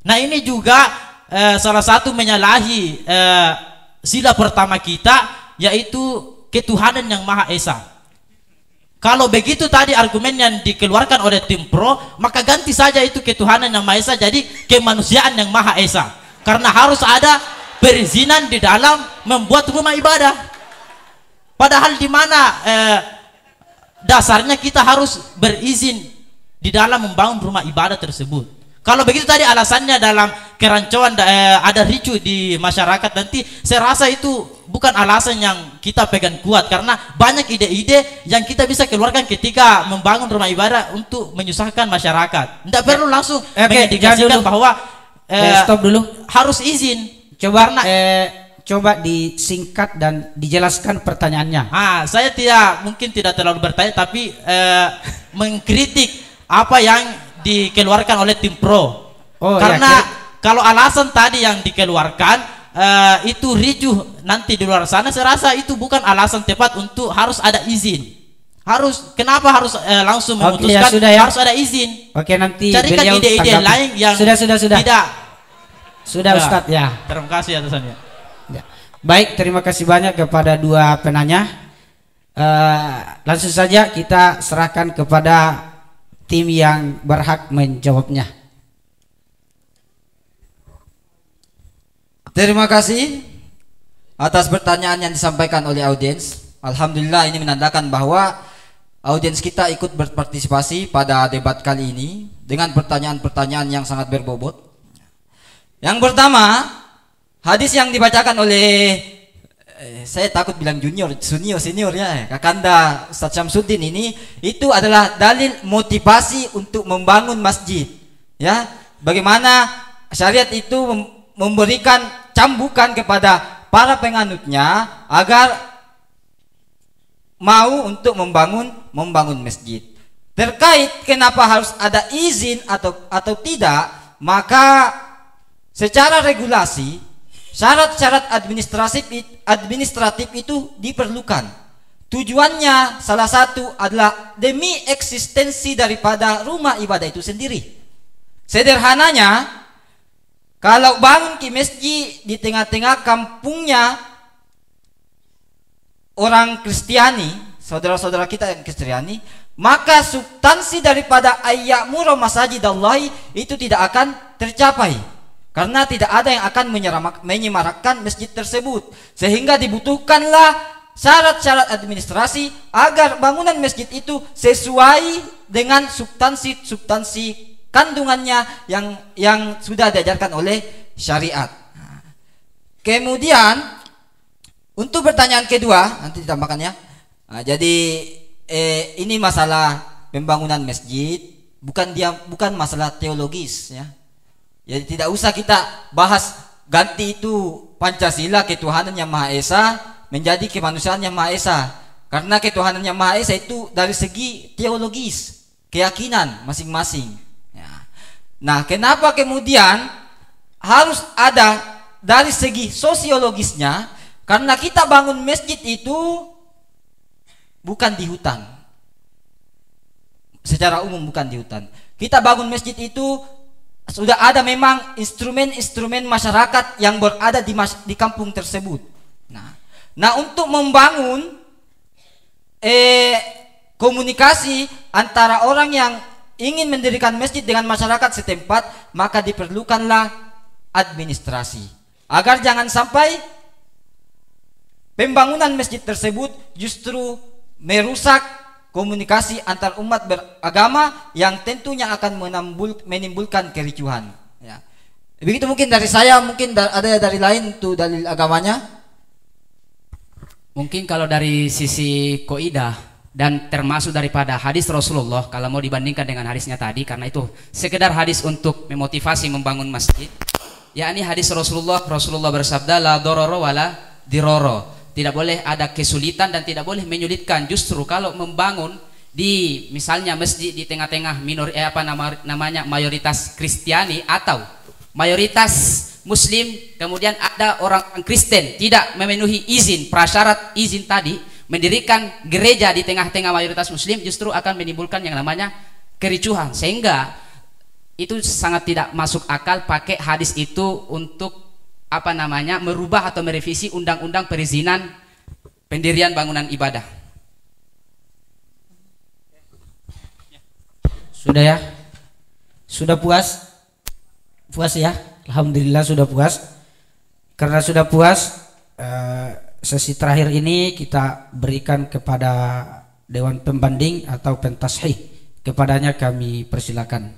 Nah, ini juga salah satu menyalahi sila pertama kita, yaitu ketuhanan yang Maha Esa. Kalau begitu tadi argumen yang dikeluarkan oleh tim Pro, maka ganti saja itu ketuhanan yang Maha Esa jadi kemanusiaan yang Maha Esa. Karena harus ada perizinan di dalam membuat rumah ibadah. Padahal di mana dasarnya kita harus berizin di dalam membangun rumah ibadah tersebut. Kalau begitu tadi alasannya dalam kerancuan ada ricu di masyarakat, nanti saya rasa itu bukan alasan yang kita pegang kuat, karena banyak ide-ide yang kita bisa keluarkan ketika membangun rumah ibadah untuk menyusahkan masyarakat. Tidak perlu langsung mengindikasikan bahwa stop dulu, harus izin. Coba disingkat dan dijelaskan pertanyaannya. Saya mungkin tidak terlalu bertanya, tapi mengkritik apa yang dikeluarkan oleh tim Pro. Karena kalau alasan tadi yang dikeluarkan itu ricuh nanti di luar sana, saya rasa itu bukan alasan tepat untuk harus ada izin. Kenapa harus langsung memutuskan harus ada izin? Oke, nanti carikan ide-ide lain yang sudah. Tidak. Sudah Ustadz ya. Terima kasih atasannya. Ya. Baik, terima kasih banyak kepada dua penanya. Langsung saja kita serahkan kepada tim yang berhak menjawabnya. Terima kasih. atas pertanyaan yang disampaikan oleh audiens. Alhamdulillah, ini menandakan bahwa audiens kita ikut berpartisipasi pada debat kali ini dengan pertanyaan-pertanyaan yang sangat berbobot. Yang pertama, hadis yang dibacakan oleh saya takut bilang senior ya, Kakanda Ustaz Syamsuddin ini, itu adalah dalil motivasi untuk membangun masjid. Ya, bagaimana syariat itu memberikan cambukan kepada para penganutnya agar mau untuk membangun masjid. Terkait kenapa harus ada izin atau tidak, maka secara regulasi syarat-syarat administratif itu diperlukan. Tujuannya salah satu adalah demi eksistensi daripada rumah ibadah itu sendiri. Sederhananya, kalau bangun ke masjid di tengah-tengah kampungnya orang Kristiani, saudara-saudara kita yang Kristiani, maka substansi daripada ayyamuru masajidallahi itu tidak akan tercapai. Karena tidak ada yang akan menyemarakkan masjid tersebut. Sehingga dibutuhkanlah syarat-syarat administrasi agar bangunan masjid itu sesuai dengan substansi kandungannya yang sudah diajarkan oleh syariat. Kemudian untuk pertanyaan kedua, nanti ditambahkan ya. Jadi ini masalah pembangunan masjid, bukan masalah teologis ya. Jadi tidak usah kita bahas ganti itu Pancasila, ketuhanan yang Maha Esa, menjadi kemanusiaan yang Maha Esa. Karena ketuhanan yang Maha Esa itu dari segi teologis, keyakinan masing-masing ya. Nah, kenapa kemudian harus ada dari segi sosiologisnya? Karena kita bangun masjid itu bukan di hutan. Secara umum bukan di hutan. Kita bangun masjid itu sudah ada memang instrumen-instrumen masyarakat yang berada di kampung tersebut. Nah, untuk membangun komunikasi antara orang yang ingin mendirikan masjid dengan masyarakat setempat, maka diperlukanlah administrasi. Agar jangan sampai pembangunan masjid tersebut justru merusak komunikasi antar umat beragama yang tentunya akan menimbulkan kericuhan ya. Begitu mungkin dari saya, mungkin ada dari lain tuh dalil agamanya. Mungkin kalau dari sisi kaidah dan termasuk daripada hadis Rasulullah, kalau mau dibandingkan dengan hadisnya tadi, karena itu sekedar hadis untuk memotivasi membangun masjid, yakni hadis Rasulullah bersabda la dororo wala diroro. Tidak boleh ada kesulitan dan tidak boleh menyulitkan. Justru kalau membangun di misalnya masjid di tengah-tengah mayoritas Kristiani atau mayoritas Muslim, kemudian ada orang Kristen tidak memenuhi izin, prasyarat izin tadi, mendirikan gereja di tengah-tengah mayoritas Muslim, justru akan menimbulkan yang namanya kericuhan. Sehingga itu sangat tidak masuk akal pakai hadis itu untuk merubah atau merevisi undang-undang perizinan pendirian bangunan ibadah. Sudah ya? Sudah puas? Puas ya? Alhamdulillah sudah puas. Karena sudah puas, sesi terakhir ini kita berikan kepada Dewan Pembanding atau Pentashih. Kepadanya kami persilakan.